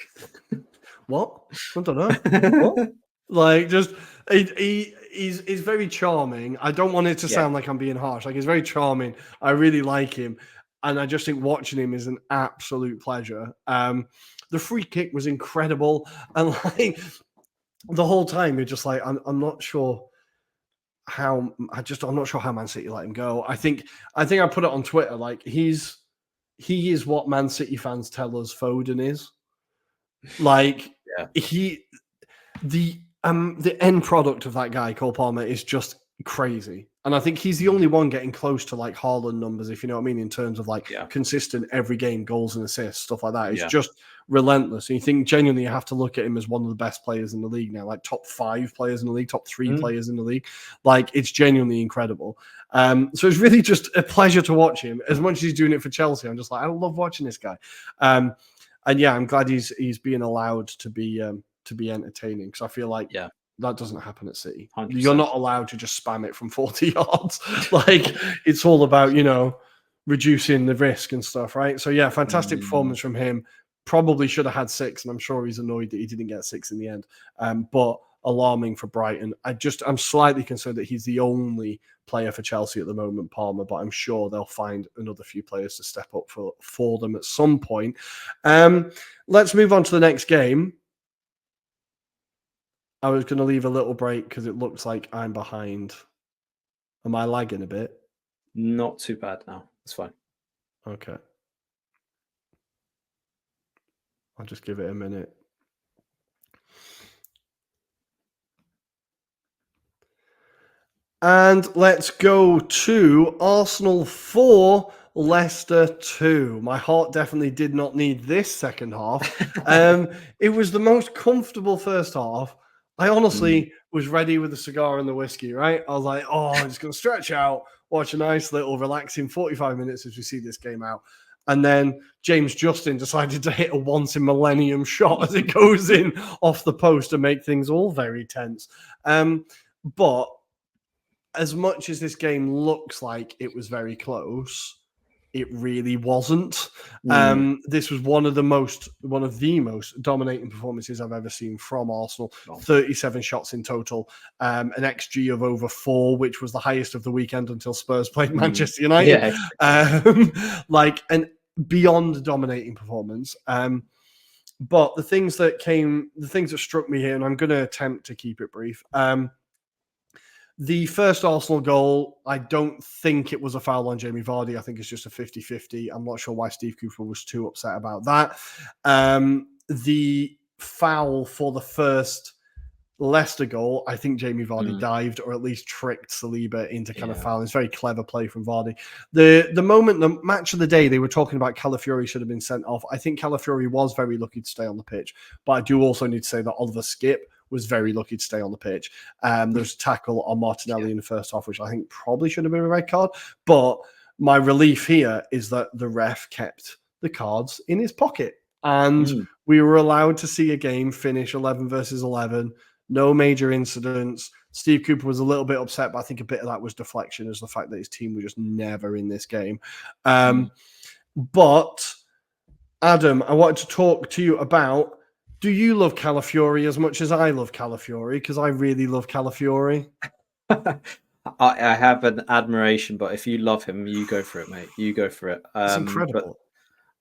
What? I don't know. What? Like, just he's very charming. I don't want it to sound like I'm being harsh. Like, he's very charming. I really like him, and I just think watching him is an absolute pleasure. The free kick was incredible, and like the whole time you're just like, I'm not sure how I'm not sure how Man City let him go. I think I put it on Twitter, like he is what Man City fans tell us Foden is. Like the end product of that guy, Cole Palmer, is just crazy. And I think he's the only one getting close to like Haaland numbers, if you know what I mean, in terms of like consistent every game goals and assists, stuff like that. It's just relentless. And you think genuinely you have to look at him as one of the best players in the league now, like top 5 players in the league, top 3 players in the league. Like it's genuinely incredible. So it's really just a pleasure to watch him. As much as he's doing it for Chelsea, I'm just like, I love watching this guy. And I'm glad he's being allowed to be entertaining, because I feel like that doesn't happen at City. 100%. You're not allowed to just spam it from 40 yards. Like it's all about, reducing the risk and stuff, right? So fantastic performance from him. Probably should have had 6, and I'm sure he's annoyed that he didn't get 6 in the end. But alarming for Brighton. I'm slightly concerned that he's the only player for Chelsea at the moment, Palmer, but I'm sure they'll find another few players to step up for them at some point. Let's move on to the next game. I was going to leave a little break because it looks like I'm behind. Am I lagging a bit? Not too bad now. It's fine. Okay. I'll just give it a minute. And let's go to Arsenal 4, Leicester 2. My heart definitely did not need this second half. It was the most comfortable first half. I honestly was ready with the cigar and the whiskey, right? I was like, oh, I'm just going to stretch out, watch a nice little relaxing 45 minutes as we see this game out. And then James Justin decided to hit a once-in-millennium shot as it goes in off the post and make things all very tense. But as much as this game looks like it was very close, it really wasn't. This was one of the most dominating performances I've ever seen from Arsenal. 37 shots in total, an XG of over 4, which was the highest of the weekend until Spurs played Manchester United. Like an beyond dominating performance. But the things that struck me here, and I'm going to attempt to keep it brief. The first Arsenal goal, I don't think it was a foul on Jamie Vardy. I think it's just a 50-50. I'm not sure why Steve Cooper was too upset about that. The foul for the first Leicester goal, I think Jamie Vardy dived or at least tricked Saliba into kind of fouling. It's very clever play from Vardy. The match of the day, they were talking about Calafiori should have been sent off. I think Calafiori was very lucky to stay on the pitch, but I do also need to say that Oliver Skipp was very lucky to stay on the pitch. There's a tackle on Martinelli in the first half, which I think probably should have been a red card. But my relief here is that the ref kept the cards in his pocket. And we were allowed to see a game finish 11 versus 11. No major incidents. Steve Cooper was a little bit upset, but I think a bit of that was deflection, as the fact that his team were just never in this game. But, Adam, I wanted to talk to you about, do you love Calafiori as much as I love Calafiori? Because I really love Calafiori. I have an admiration, but if you love him, you go for it, mate. You go for it. It's incredible. But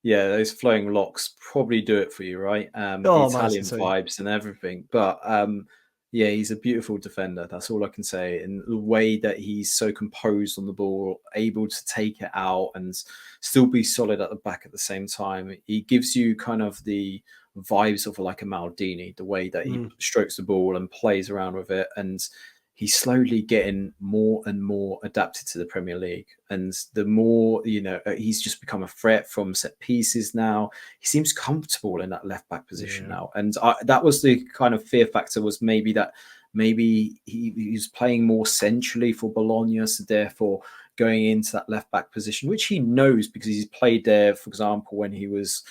yeah, those flowing locks probably do it for you, right? The Italian vibes and everything. But yeah, he's a beautiful defender. That's all I can say. And the way that he's so composed on the ball, able to take it out and still be solid at the back at the same time. He gives you kind of the vibes of like a Maldini, the way that he strokes the ball and plays around with it. And he's slowly getting more and more adapted to the Premier League. And the more, he's just become a threat from set pieces now. He seems comfortable in that left back position now. And that was the kind of fear factor, was maybe he's playing more centrally for Bologna. So therefore going into that left back position, which he knows because he's played there, for example, when he was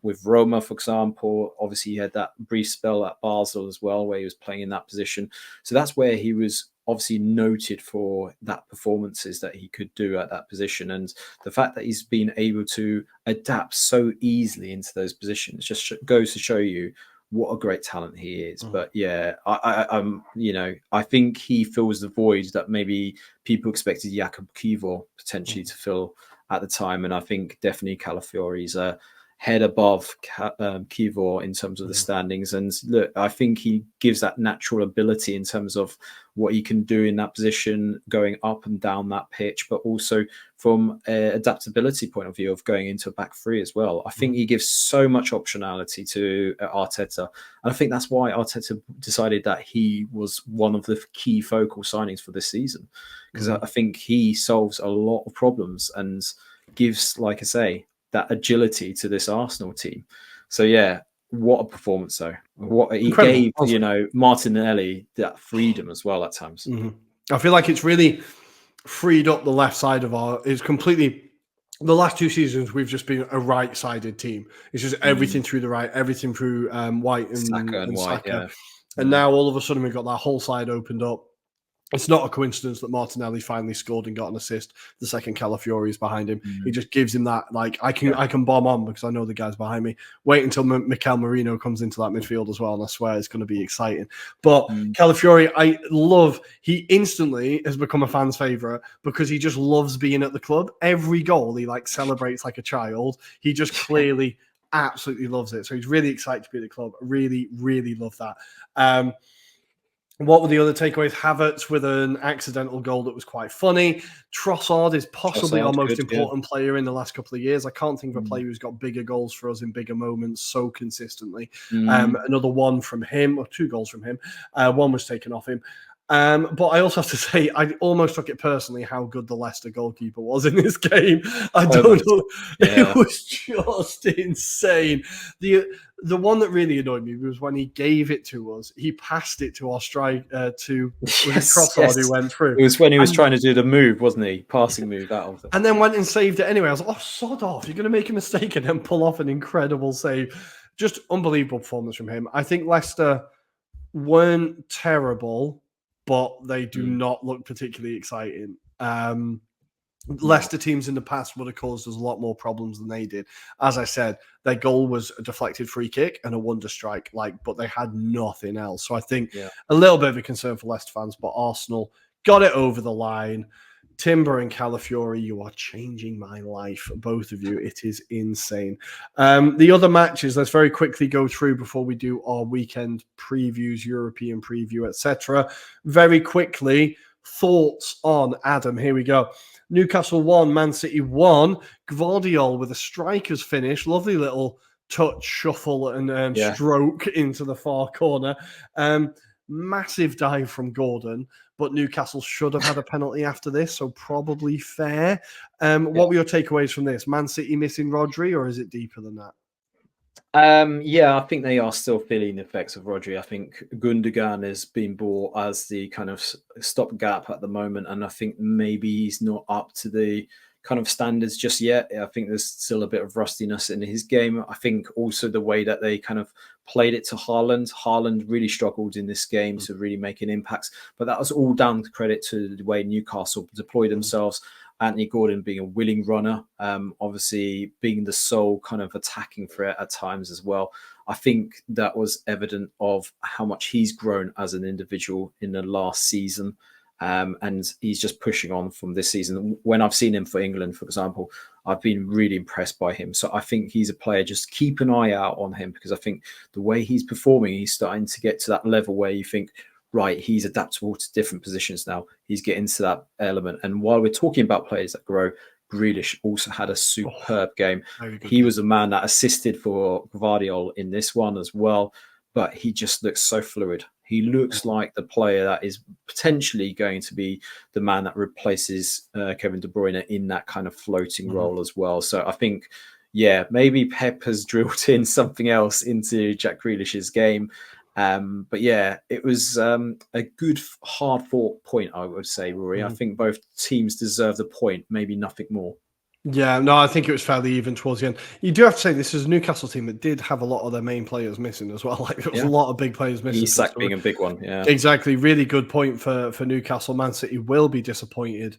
with Roma, for example. Obviously, he had that brief spell at Basel as well, where he was playing in that position. So that's where he was obviously noted for that performances that he could do at that position. And the fact that he's been able to adapt so easily into those positions just goes to show you what a great talent he is. But yeah, I think he fills the void that maybe people expected Jakub Kivor potentially to fill at the time. And I think definitely Calafiori's a head above Kivor in terms of the standings. And look, I think he gives that natural ability in terms of what he can do in that position, going up and down that pitch, but also from an adaptability point of view of going into a back three as well. I think he gives so much optionality to Arteta. And I think that's why Arteta decided that he was one of the key focal signings for this season, because I think he solves a lot of problems and gives, like I say, that agility to this Arsenal team. So yeah, what a performance though. What he gave, Martinelli that freedom as well at times. I feel like it's really freed up the left side of it's completely, the last 2 seasons we've just been a right-sided team. It's just everything through the right, everything through White and Saka. Yeah. And now all of a sudden we've got that whole side opened up. It's not a coincidence that Martinelli finally scored and got an assist. The second Calafiori is behind him. He just gives him that, like, I can bomb on because I know the guy's behind me. Wait until Mikel Merino comes into that midfield as well, and I swear it's going to be exciting. But Calafiori, I love. He instantly has become a fan's favourite because he just loves being at the club. Every goal, he like celebrates like a child. He just clearly absolutely loves it. So he's really excited to be at the club. Really, really love that. What were the other takeaways? Havertz with an accidental goal that was quite funny. Trossard is possibly our most important player in the last couple of years. I can't think of a player who's got bigger goals for us in bigger moments so consistently. Another one from him, or 2 goals from him. One was taken off him. But I also have to say, I almost took it personally how good the Leicester goalkeeper was in this game. I don't know. Yeah. It was just insane. The one that really annoyed me was when he gave it to us. He passed it to our strike to Trossard, who went through. It was when he was trying to do the move, wasn't he? Passing move out of it. And then went and saved it anyway. I was like, oh, sod off. You're going to make a mistake and then pull off an incredible save. Just unbelievable performance from him. I think Leicester weren't terrible, but they do not look particularly exciting. Leicester teams in the past would have caused us a lot more problems than they did. As I said, their goal was a deflected free kick and a wonder strike, but they had nothing else. So I think a little bit of a concern for Leicester fans, but Arsenal got it over the line. Timber and Calafiori, you are changing my life, both of you. It is insane. The other matches, let's very quickly go through before we do our weekend previews, European preview, etc. Very quickly, thoughts on Adam. Here we go. Newcastle 1, Man City 1. Gvardiol with a striker's finish. Lovely little touch, shuffle, and stroke into the far corner. Massive dive from Gordon, but Newcastle should have had a penalty after this, so probably fair. What were your takeaways from this? Man City missing Rodri, or is it deeper than that? I think they are still feeling the effects of Rodri. I think Gundogan has been bought as the kind of stopgap at the moment, and I think maybe he's not up to the kind of standards just yet. I think there's still a bit of rustiness in his game. I think also the way that they kind of played it to Haaland. Haaland really struggled in this game to really make an impact, but that was all down to credit to the way Newcastle deployed themselves. Anthony Gordon being a willing runner, obviously being the sole kind of attacking threat at times as well. I think that was evident of how much he's grown as an individual in the last season. And he's just pushing on from this season. When I've seen him for England, for example, I've been really impressed by him. So I think he's a player, just keep an eye out on him, because I think the way he's performing, he's starting to get to that level where you think, right, he's adaptable to different positions now. He's getting to that element. And while we're talking about players that grow, Grealish also had a superb game. He was a man that assisted for Gvardiol in this one as well, but he just looks so fluid. He looks like the player that is potentially going to be the man that replaces Kevin De Bruyne in that kind of floating role as well. So I think, maybe Pep has drilled in something else into Jack Grealish's game. But it was a good hard-fought point, I would say, Rory. I think both teams deserve the point, maybe nothing more. Yeah, no, I think it was fairly even towards the end. You do have to say this is a Newcastle team that did have a lot of their main players missing as well. Like there was a lot of big players missing. Isak being a big one, Exactly. Really good point for Newcastle. Man City will be disappointed.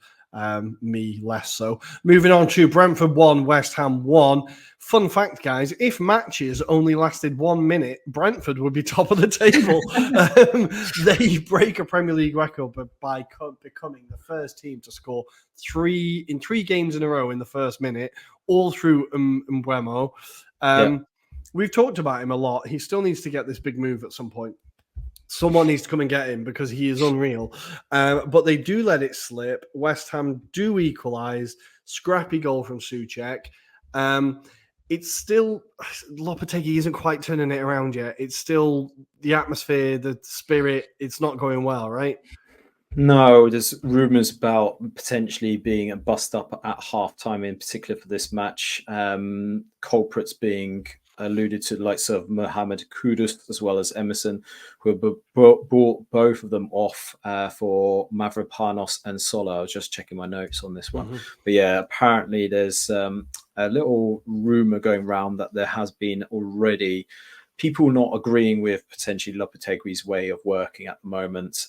Me less so. Moving on to Brentford 1, West Ham 1. Fun fact, guys, if matches only lasted 1 minute, Brentford would be top of the table. They break a Premier League record by becoming the first team to score three games in a row in the first minute, all through Mbeumo. We've talked about him a lot. He still needs to get this big move at some point. Someone needs to come and get him because he is unreal. But they do let it slip. West Ham do equalise. Scrappy goal from Souček. It's still, Lopetegui isn't quite turning it around yet. It's still the atmosphere, the spirit. It's not going well, right? No, there's rumours about potentially being a bust up at halftime, in particular for this match. Culprits being alluded to, the likes of Mohamed Kudus as well as Emerson, who have brought both of them off for Mavropanos and Sola. I was just checking my notes on this one. But apparently there's a little rumour going around that there has been already people not agreeing with potentially Lopetegui's way of working at the moment.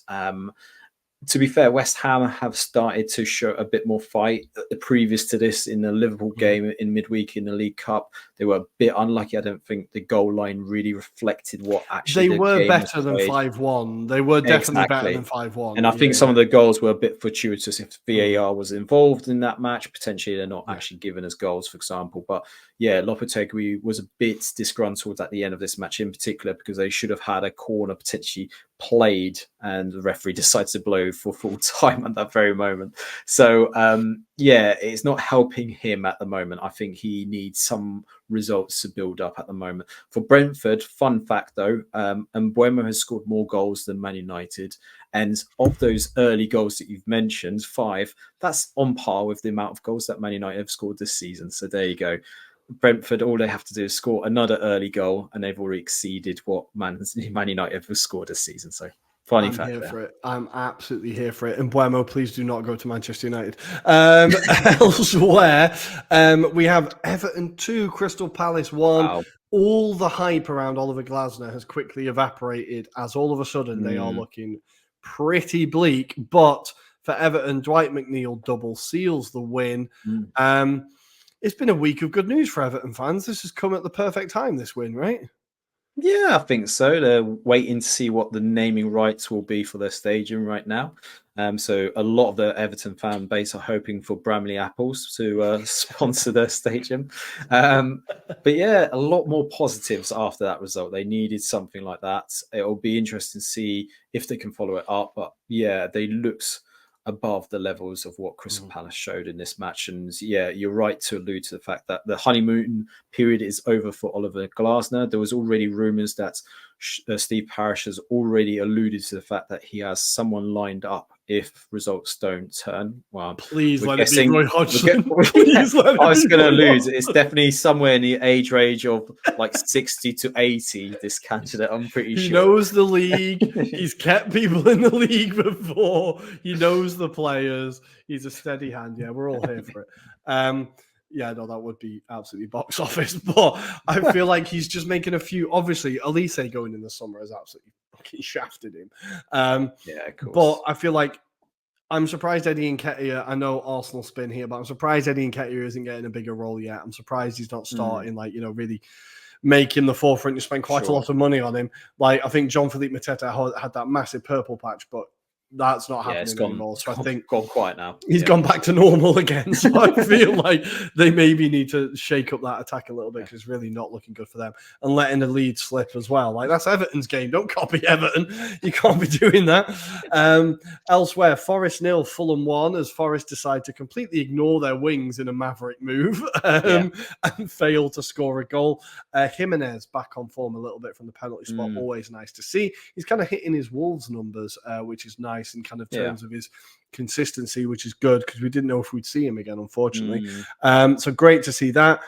To be fair, West Ham have started to show a bit more fight. Previous to this, in the Liverpool game in midweek in the League Cup, they were a bit unlucky. I don't think the goal line really reflected what actually they were better than 5-1. They were definitely better than 5-1. And I think some of the goals were a bit fortuitous. If VAR was involved in that match, potentially they're not actually given as goals, for example. But Lopetegui was a bit disgruntled at the end of this match in particular, because they should have had a corner potentially played and the referee decides to blow for full time at that very moment. So it's not helping him at the moment. I think he needs some results to build up at the moment. For Brentford, fun fact though, Mbeumo has scored more goals than Man United. And of those early goals that you've mentioned, 5, that's on par with the amount of goals that Man United have scored this season. So there you go. Brentford, all they have to do is score another early goal, and they've already exceeded what Man United have scored this season. So funny fact here there. for it. I'm absolutely here for it. And Buemo, please do not go to Manchester United. Elsewhere, we have Everton 2, Crystal Palace 1. Wow. All the hype around Oliver Glasner has quickly evaporated as all of a sudden they are looking pretty bleak. But for Everton, Dwight McNeil double seals the win. It's been a week of good news for Everton fans. This has come at the perfect time, this win, right? Yeah, I think so. They're waiting to see what the naming rights will be for their stadium right now. So a lot of the Everton fan base are hoping for Bramley Apples to sponsor their stadium. But yeah, a lot more positives after that result. They needed something like that. It'll be interesting to see if they can follow it up. But yeah, they looked above the levels of what Crystal Palace showed in this match. And yeah, you're right to allude to the fact that the honeymoon period is over for Oliver Glasner. There was already rumours that Steve Parish has already alluded to the fact that he has someone lined up if results don't turn. Well, please let it be Roy Hodgson. I was going to allude. It's definitely somewhere in the age range of like 60 to 80, this candidate, I'm pretty sure. He knows the league. He's kept people in the league before. He knows the players. He's a steady hand. Yeah, we're all here for it. Yeah, no, that would be absolutely box office. But I feel like he's just making a few. Obviously, Elise going in the summer has absolutely fucking shafted him. Yeah, of course. But I feel like I'm surprised Eddie Nketiah. I know Arsenal spin here, but I'm surprised Eddie Nketiah isn't getting a bigger role yet. I'm surprised he's not starting, really make him the forefront. You spend quite a lot of money on him. Like, I think John-Philippe Mateta had that massive purple patch, but that's not happening anymore. So I think gone quiet now. He's gone back to normal again. So I feel like they maybe need to shake up that attack a little bit because it's really not looking good for them. And letting the lead slip as well. Like, that's Everton's game. Don't copy Everton. You can't be doing that. Elsewhere, Forest 0, Fulham 1, as Forest decide to completely ignore their wings in a maverick move and fail to score a goal. Jimenez back on form a little bit from the penalty spot. Always nice to see. He's kind of hitting his Wolves numbers, which is nice in kind of terms of his consistency, which is good because we didn't know if we'd see him again, unfortunately. So great to see that.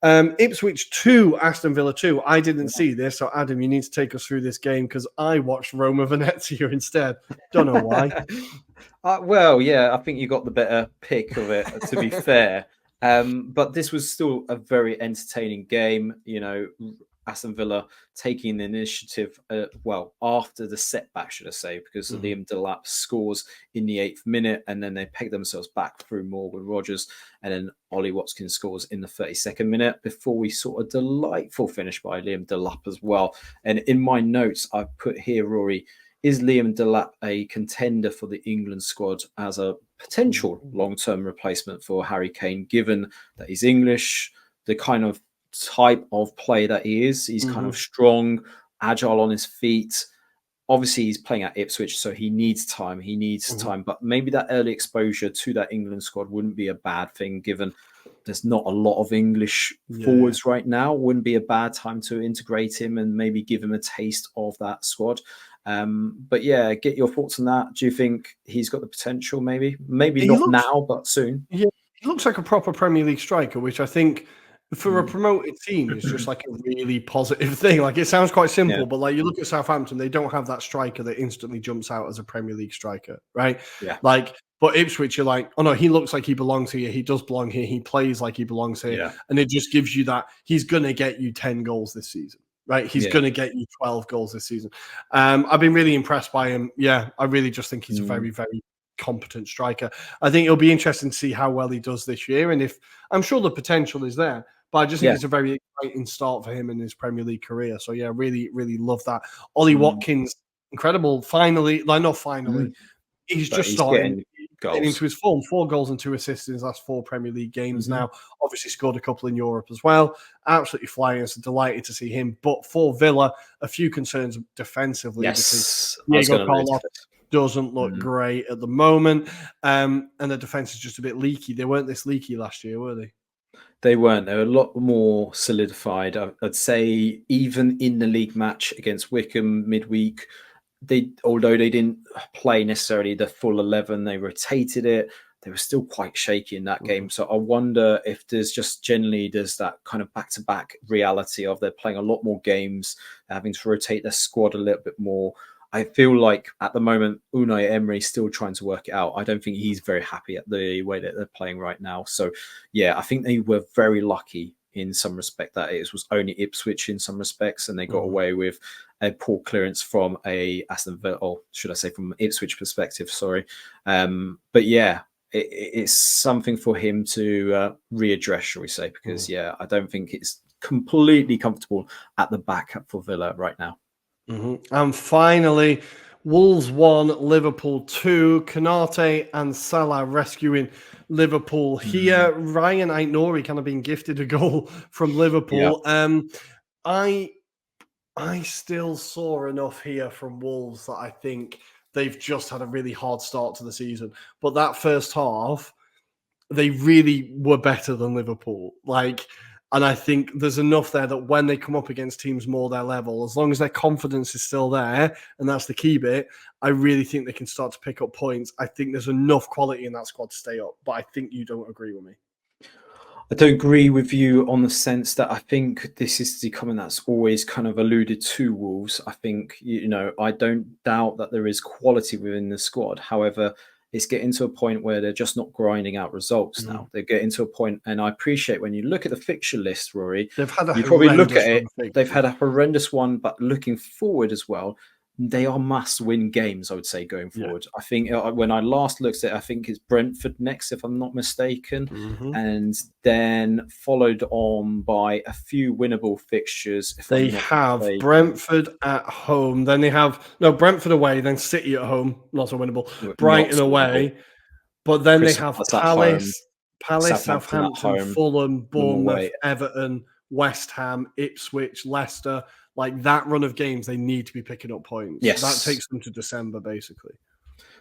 Ipswich 2, Aston Villa 2. I didn't see this, so Adam, you need to take us through this game because I watched Roma Venezia instead. Don't know why. Well, yeah, I think you got the better pick of it, to be fair. But this was still a very entertaining game. You know, Aston Villa taking the initiative, after the setback, should I say, because Liam Delap scores in the 8th minute and then they peg themselves back through Morgan Rogers and then Ollie Watkins scores in the 32nd minute before we saw a delightful finish by Liam Delap as well. And in my notes, I've put here, Rory, is Liam Delap a contender for the England squad as a potential long-term replacement for Harry Kane, given that he's English, the kind of type of play that he is? He's kind of strong, agile on his feet. Obviously, he's playing at Ipswich, so he needs time. But maybe that early exposure to that England squad wouldn't be a bad thing, given there's not a lot of English forwards right now. Wouldn't be a bad time to integrate him and maybe give him a taste of that squad. But yeah, get your thoughts on that. Do you think he's got the potential? Maybe not now, but soon. Yeah, he looks like a proper Premier League striker, which I think for a promoted team is just like a really positive thing. Like, it sounds quite simple, but like you look at Southampton, they don't have that striker that instantly jumps out as a Premier League striker, right? Yeah. Like, but Ipswich, you're like, oh no, he looks like he belongs here. He does belong here. He plays like he belongs here. Yeah. And it just gives you that he's going to get you 10 goals this season, right? He's going to get you 12 goals this season. I've been really impressed by him. Yeah, I really just think he's a very, very competent striker. I think it'll be interesting to see how well he does this year. And if I'm sure the potential is there. But I just think it's a very exciting start for him in his Premier League career. So, yeah, really, really love that. Ollie Watkins, incredible. Finally, he's just starting into his form. 4 goals and 2 assists in his last 4 Premier League games now. Obviously scored a couple in Europe as well. Absolutely flying. So delighted to see him. But for Villa, a few concerns defensively. Yes. Because Diego Carlos doesn't look great at the moment. And the defense is just a bit leaky. They weren't this leaky last year, were they? They weren't. They were a lot more solidified. I'd say even in the league match against Wickham midweek, although they didn't play necessarily the full 11, they rotated it. They were still quite shaky in that game. So I wonder if there's that kind of back-to-back reality of they're playing a lot more games, having to rotate their squad a little bit more. I feel like at the moment, Unai Emery is still trying to work it out. I don't think he's very happy at the way that they're playing right now. So, yeah, I think they were very lucky in some respect that it was only Ipswich in some respects, and they got away with a poor clearance from a Aston Villa, or should I say from Ipswich perspective, sorry. But yeah, it's something for him to readdress, shall we say, because, yeah, I don't think it's completely comfortable at the back for Villa right now. And finally, Wolves 1, Liverpool 2. Konate and Salah rescuing Liverpool here. Ryan Aït-Nouri kind of being gifted a goal from Liverpool. I still saw enough here from Wolves that I think they've just had a really hard start to the season. But that first half, they really were better than Liverpool. And I think there's enough there that when they come up against teams more their level, as long as their confidence is still there, and that's the key bit, I really think they can start to pick up points. I think there's enough quality in that squad to stay up, but I think you don't agree with me. I don't agree with you on the sense that I think this is the comment that's always kind of alluded to Wolves. I think, I don't doubt that there is quality within the squad. However, it's getting to a point where they're just not grinding out results now. They're getting to a point, and I appreciate when you look at the fixture list, Rory, you probably look at it, they've had a horrendous one, but looking forward as well, they are must-win games, I would say, going forward. I think when I last looked at it, I think it's Brentford next, if I'm not mistaken, and then followed on by a few winnable fixtures. They have Brentford at home, then they have Brentford away, then City at home, not so winnable. Brighton away, but then they have Palace, Southampton, Fulham, Bournemouth, Everton, West Ham, Ipswich, Leicester. Like that run of games, they need to be picking up points. Yes. That takes them to December, basically.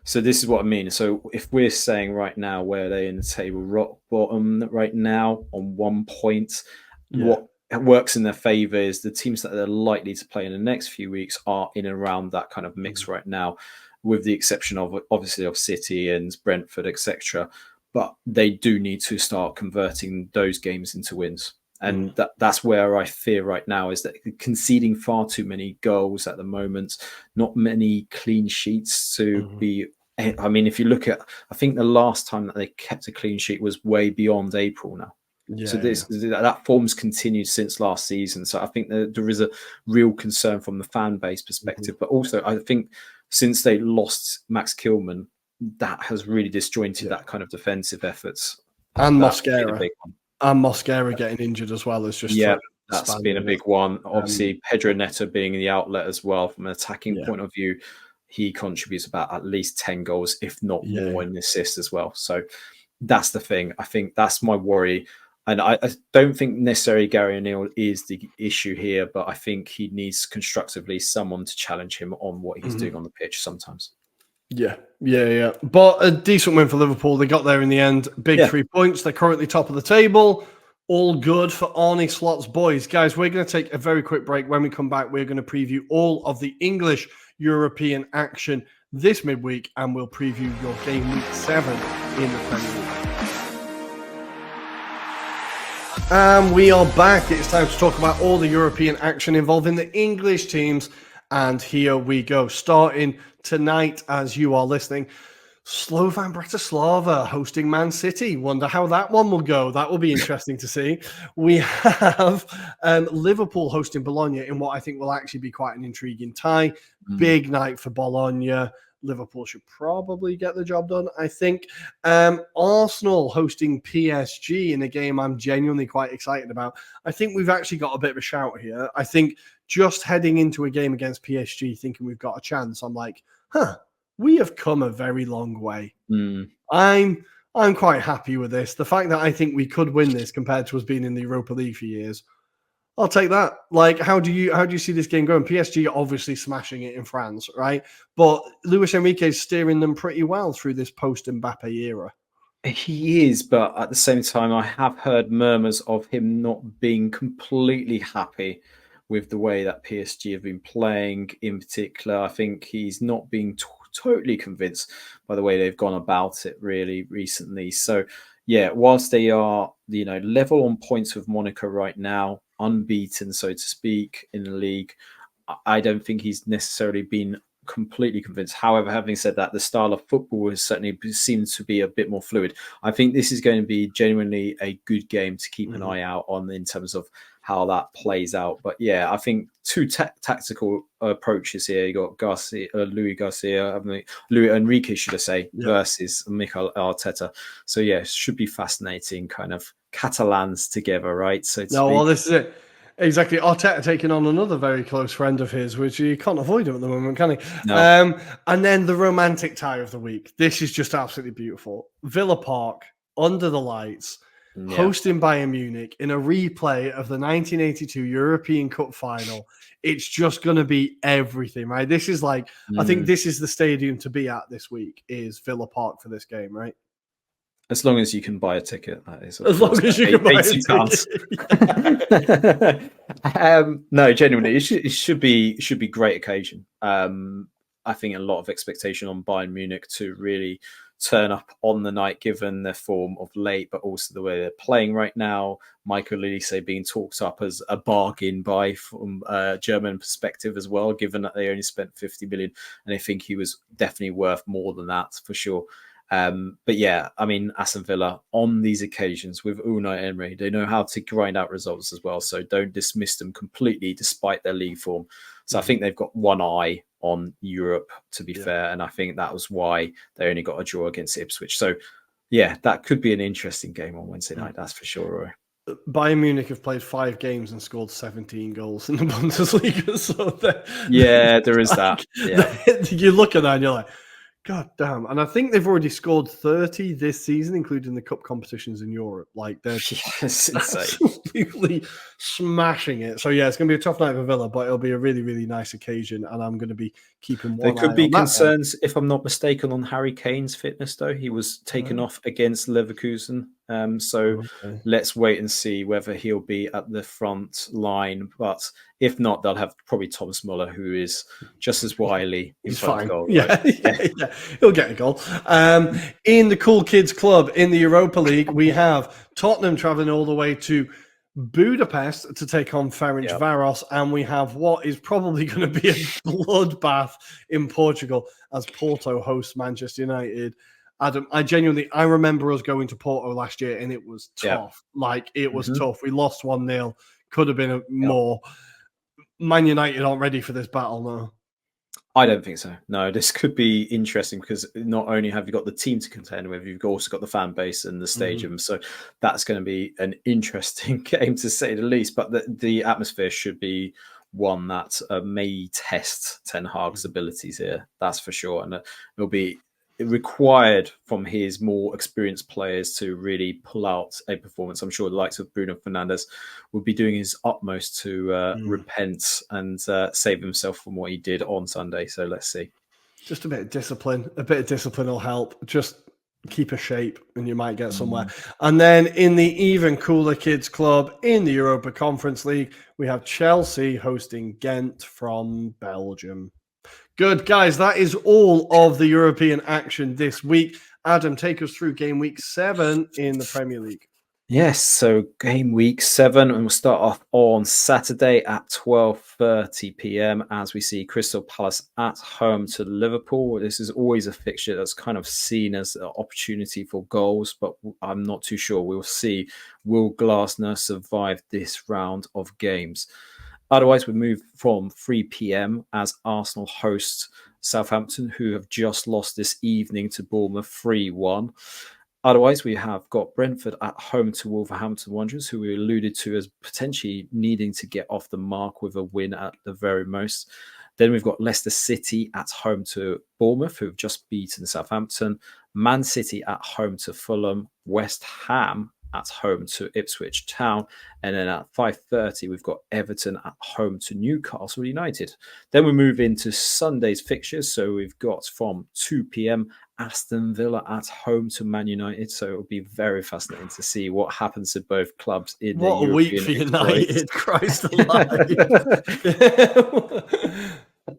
So this is what I mean. So if we're saying right now where they're in the table, rock bottom right now on 1 point, what works in their favour is the teams that they're likely to play in the next few weeks are in and around that kind of mix right now, with the exception of obviously of City and Brentford, etc. But they do need to start converting those games into wins. And that's where I fear right now is that conceding far too many goals at the moment, not many clean sheets to be. I mean, if you look at, I think the last time that they kept a clean sheet was way beyond April now. That form's continued since last season. So I think that there is a real concern from the fan base perspective. But also, I think since they lost Max Kilman, that has really disjointed that kind of defensive efforts. And Mosquera. And Mosquera getting injured as well as just that's been a big one. Obviously, Pedro Neto being the outlet as well from an attacking point of view, he contributes about at least 10 goals, if not more, in assists as well. So that's the thing. I think that's my worry. And I don't think necessarily Gary O'Neill is the issue here, but I think he needs constructively someone to challenge him on what he's doing on the pitch sometimes. Yeah. But a decent win for Liverpool. They got there in the end. Big 3 points. They're currently top of the table. All good for Arnie Slot's boys. Guys, we're going to take a very quick break. When we come back, we're going to preview all of the English European action this midweek, and we'll preview your game week 7 in the Premier League. And we are back. It's time to talk about all the European action involving the English teams. And here we go. Starting tonight, as you are listening, Slovan Bratislava hosting Man City. Wonder how that one will go. That will be interesting to see. We have Liverpool hosting Bologna in what I think will actually be quite an intriguing tie. Big night for Bologna. Liverpool should probably get the job done, I think. Arsenal hosting PSG in a game I'm genuinely quite excited about. I think we've actually got a bit of a shout here. I think just heading into a game against PSG thinking we've got a chance, I'm like, we have come a very long way. I'm quite happy with this. The fact that I think we could win this compared to us being in the Europa League for years, I'll take that. Like, how do you see this game going? PSG are obviously smashing it in France, right? But Luis Enrique is steering them pretty well through this post-Mbappe era. He is, but at the same time, I have heard murmurs of him not being completely happy with the way that PSG have been playing in particular. I think he's not being totally convinced by the way they've gone about it really recently. So, yeah, whilst they are, level on points with Monaco right now, unbeaten, so to speak, in the league, I don't think he's necessarily been completely convinced. However, having said that, the style of football has certainly seemed to be a bit more fluid. I think this is going to be genuinely a good game to keep an eye out on in terms of how that plays out. But yeah, I think two tactical approaches here. You got Luis Enrique, should I say, versus Mikel Arteta. So yeah, it should be fascinating, kind of Catalans together, right? So well, this is it. Exactly. Arteta taking on another very close friend of his, which you can't avoid him at the moment, can he? No. And then the romantic tie of the week. This is just absolutely beautiful. Villa Park, under the lights, hosting Bayern Munich in a replay of the 1982 European Cup final. It's just going to be everything, right? This is like, I think this is the stadium to be at this week, is Villa Park for this game, right? As long as you can buy a ticket, that is. As long as you can buy a ticket. No, genuinely, it should be great occasion. I think a lot of expectation on Bayern Munich to really turn up on the night, given their form of late, but also the way they're playing right now. Michael Olise being talked up as a bargain buy from a German perspective as well, given that they only spent 50 million, and I think he was definitely worth more than that for sure. But yeah, I mean, Aston Villa on these occasions with Unai Emery, they know how to grind out results as well. So don't dismiss them completely despite their league form. So I think they've got one eye on Europe, to be fair. And I think that was why they only got a draw against Ipswich. So yeah, that could be an interesting game on Wednesday night. That's for sure, Roy. Bayern Munich have played 5 games and scored 17 goals in the Bundesliga. So yeah, there is that. Yeah. You look at that and you're like, God damn. And I think they've already scored 30 this season, including the cup competitions in Europe. Like, they're absolutely smashing it. So, yeah, it's going to be a tough night for Villa, but it'll be a really, really nice occasion. And I'm going to be keeping one eye on that. There could be concerns, if I'm not mistaken, on Harry Kane's fitness, though. He was taken off against Leverkusen. Let's wait and see whether he'll be at the front line. But if not, they'll have probably Thomas Muller, who is just as wily in front of goal. Right? Yeah. He'll get a goal. In the Cool Kids Club in the Europa League, we have Tottenham traveling all the way to Budapest to take on Ferencváros, and we have what is probably going to be a bloodbath in Portugal as Porto hosts Manchester United. Adam, I remember us going to Porto last year, and it was tough. Like, it was tough. We lost 1-0. Could have been more. Man United aren't ready for this battle, no. I don't think so. No, this could be interesting because not only have you got the team to contend with, you've also got the fan base and the stadium. So that's going to be an interesting game, to say the least. But the atmosphere should be one that may test Ten Hag's abilities here. That's for sure. And it'll be required from his more experienced players to really pull out a performance. I'm sure the likes of Bruno Fernandes will be doing his utmost to repent and save himself from what he did on Sunday. So let's see. Just a bit of discipline. A bit of discipline will help. Just keep a shape and you might get somewhere. And then in the even cooler kids club in the Europa Conference League, we have Chelsea hosting Ghent from Belgium. Good, guys. That is all of the European action this week. Adam, take us through game week 7 in the Premier League. Yes, so game week 7, and we'll start off on Saturday at 12:30 p.m. as we see Crystal Palace at home to Liverpool. This is always a fixture that's kind of seen as an opportunity for goals, but I'm not too sure. We'll see. Will Glasner survive this round of games? Otherwise, we move from 3 p.m. as Arsenal host Southampton, who have just lost this evening to Bournemouth 3-1. Otherwise, we have got Brentford at home to Wolverhampton Wanderers, who we alluded to as potentially needing to get off the mark with a win at the very most. Then we've got Leicester City at home to Bournemouth, who have just beaten Southampton. Man City at home to Fulham. West Ham at home to Ipswich Town. And then at 5:30, we've got Everton at home to Newcastle United. Then we move into Sunday's fixtures. So we've got from 2 p.m. Aston Villa at home to Man United. So it will be very fascinating to see what happens to both clubs in the What a week European for exploits. United, Christ alive.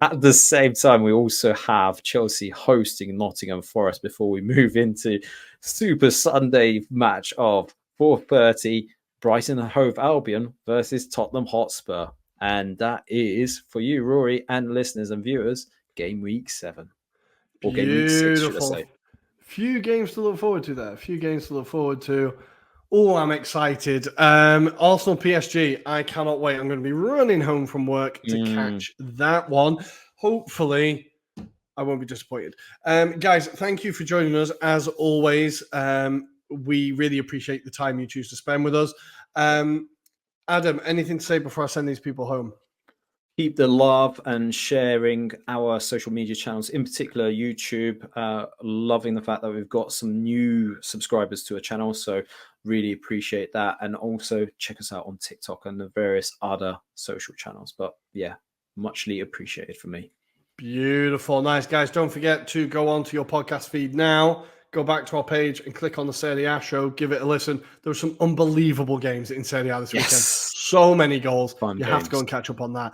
At the same time, we also have Chelsea hosting Nottingham Forest before we move into Super Sunday match of 4:30, Brighton and Hove Albion versus Tottenham Hotspur. And that is, for you, Rory, and listeners and viewers, Game Week 7. Or Game Week 6, should I Beautiful. say. Few games to look forward to there. Few games to look forward to. Oh, I'm excited. Arsenal PSG. I cannot wait. I'm going to be running home from work to catch that one. Hopefully, I won't be disappointed. Guys, thank you for joining us. As always, we really appreciate the time you choose to spend with us. Adam, anything to say before I send these people home? Keep the love and sharing our social media channels, in particular YouTube. Loving the fact that we've got some new subscribers to our channel, so really appreciate that. And also check us out on TikTok and the various other social channels. But yeah, muchly appreciated for me. Beautiful. Nice, guys. Don't forget to go on to your podcast feed now. Go back to our page and click on the Serie A show. Give it a listen. There were some unbelievable games in Serie A this weekend. So many goals. You have to go and catch up on that.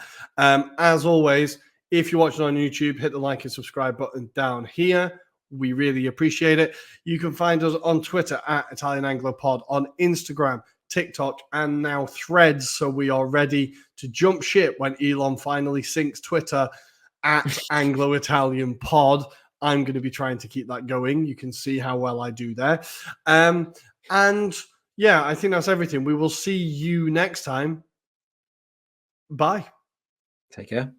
As always, if you're watching on YouTube, hit the like and subscribe button down here. We really appreciate it. You can find us on Twitter at Italian Anglo Pod, on Instagram, TikTok, and now Threads. So we are ready to jump ship when Elon finally sinks Twitter at Anglo-Italian Pod. I'm going to be trying to keep that going. You can see how well I do there. And yeah, I think that's everything. We will see you next time. Bye. Take care.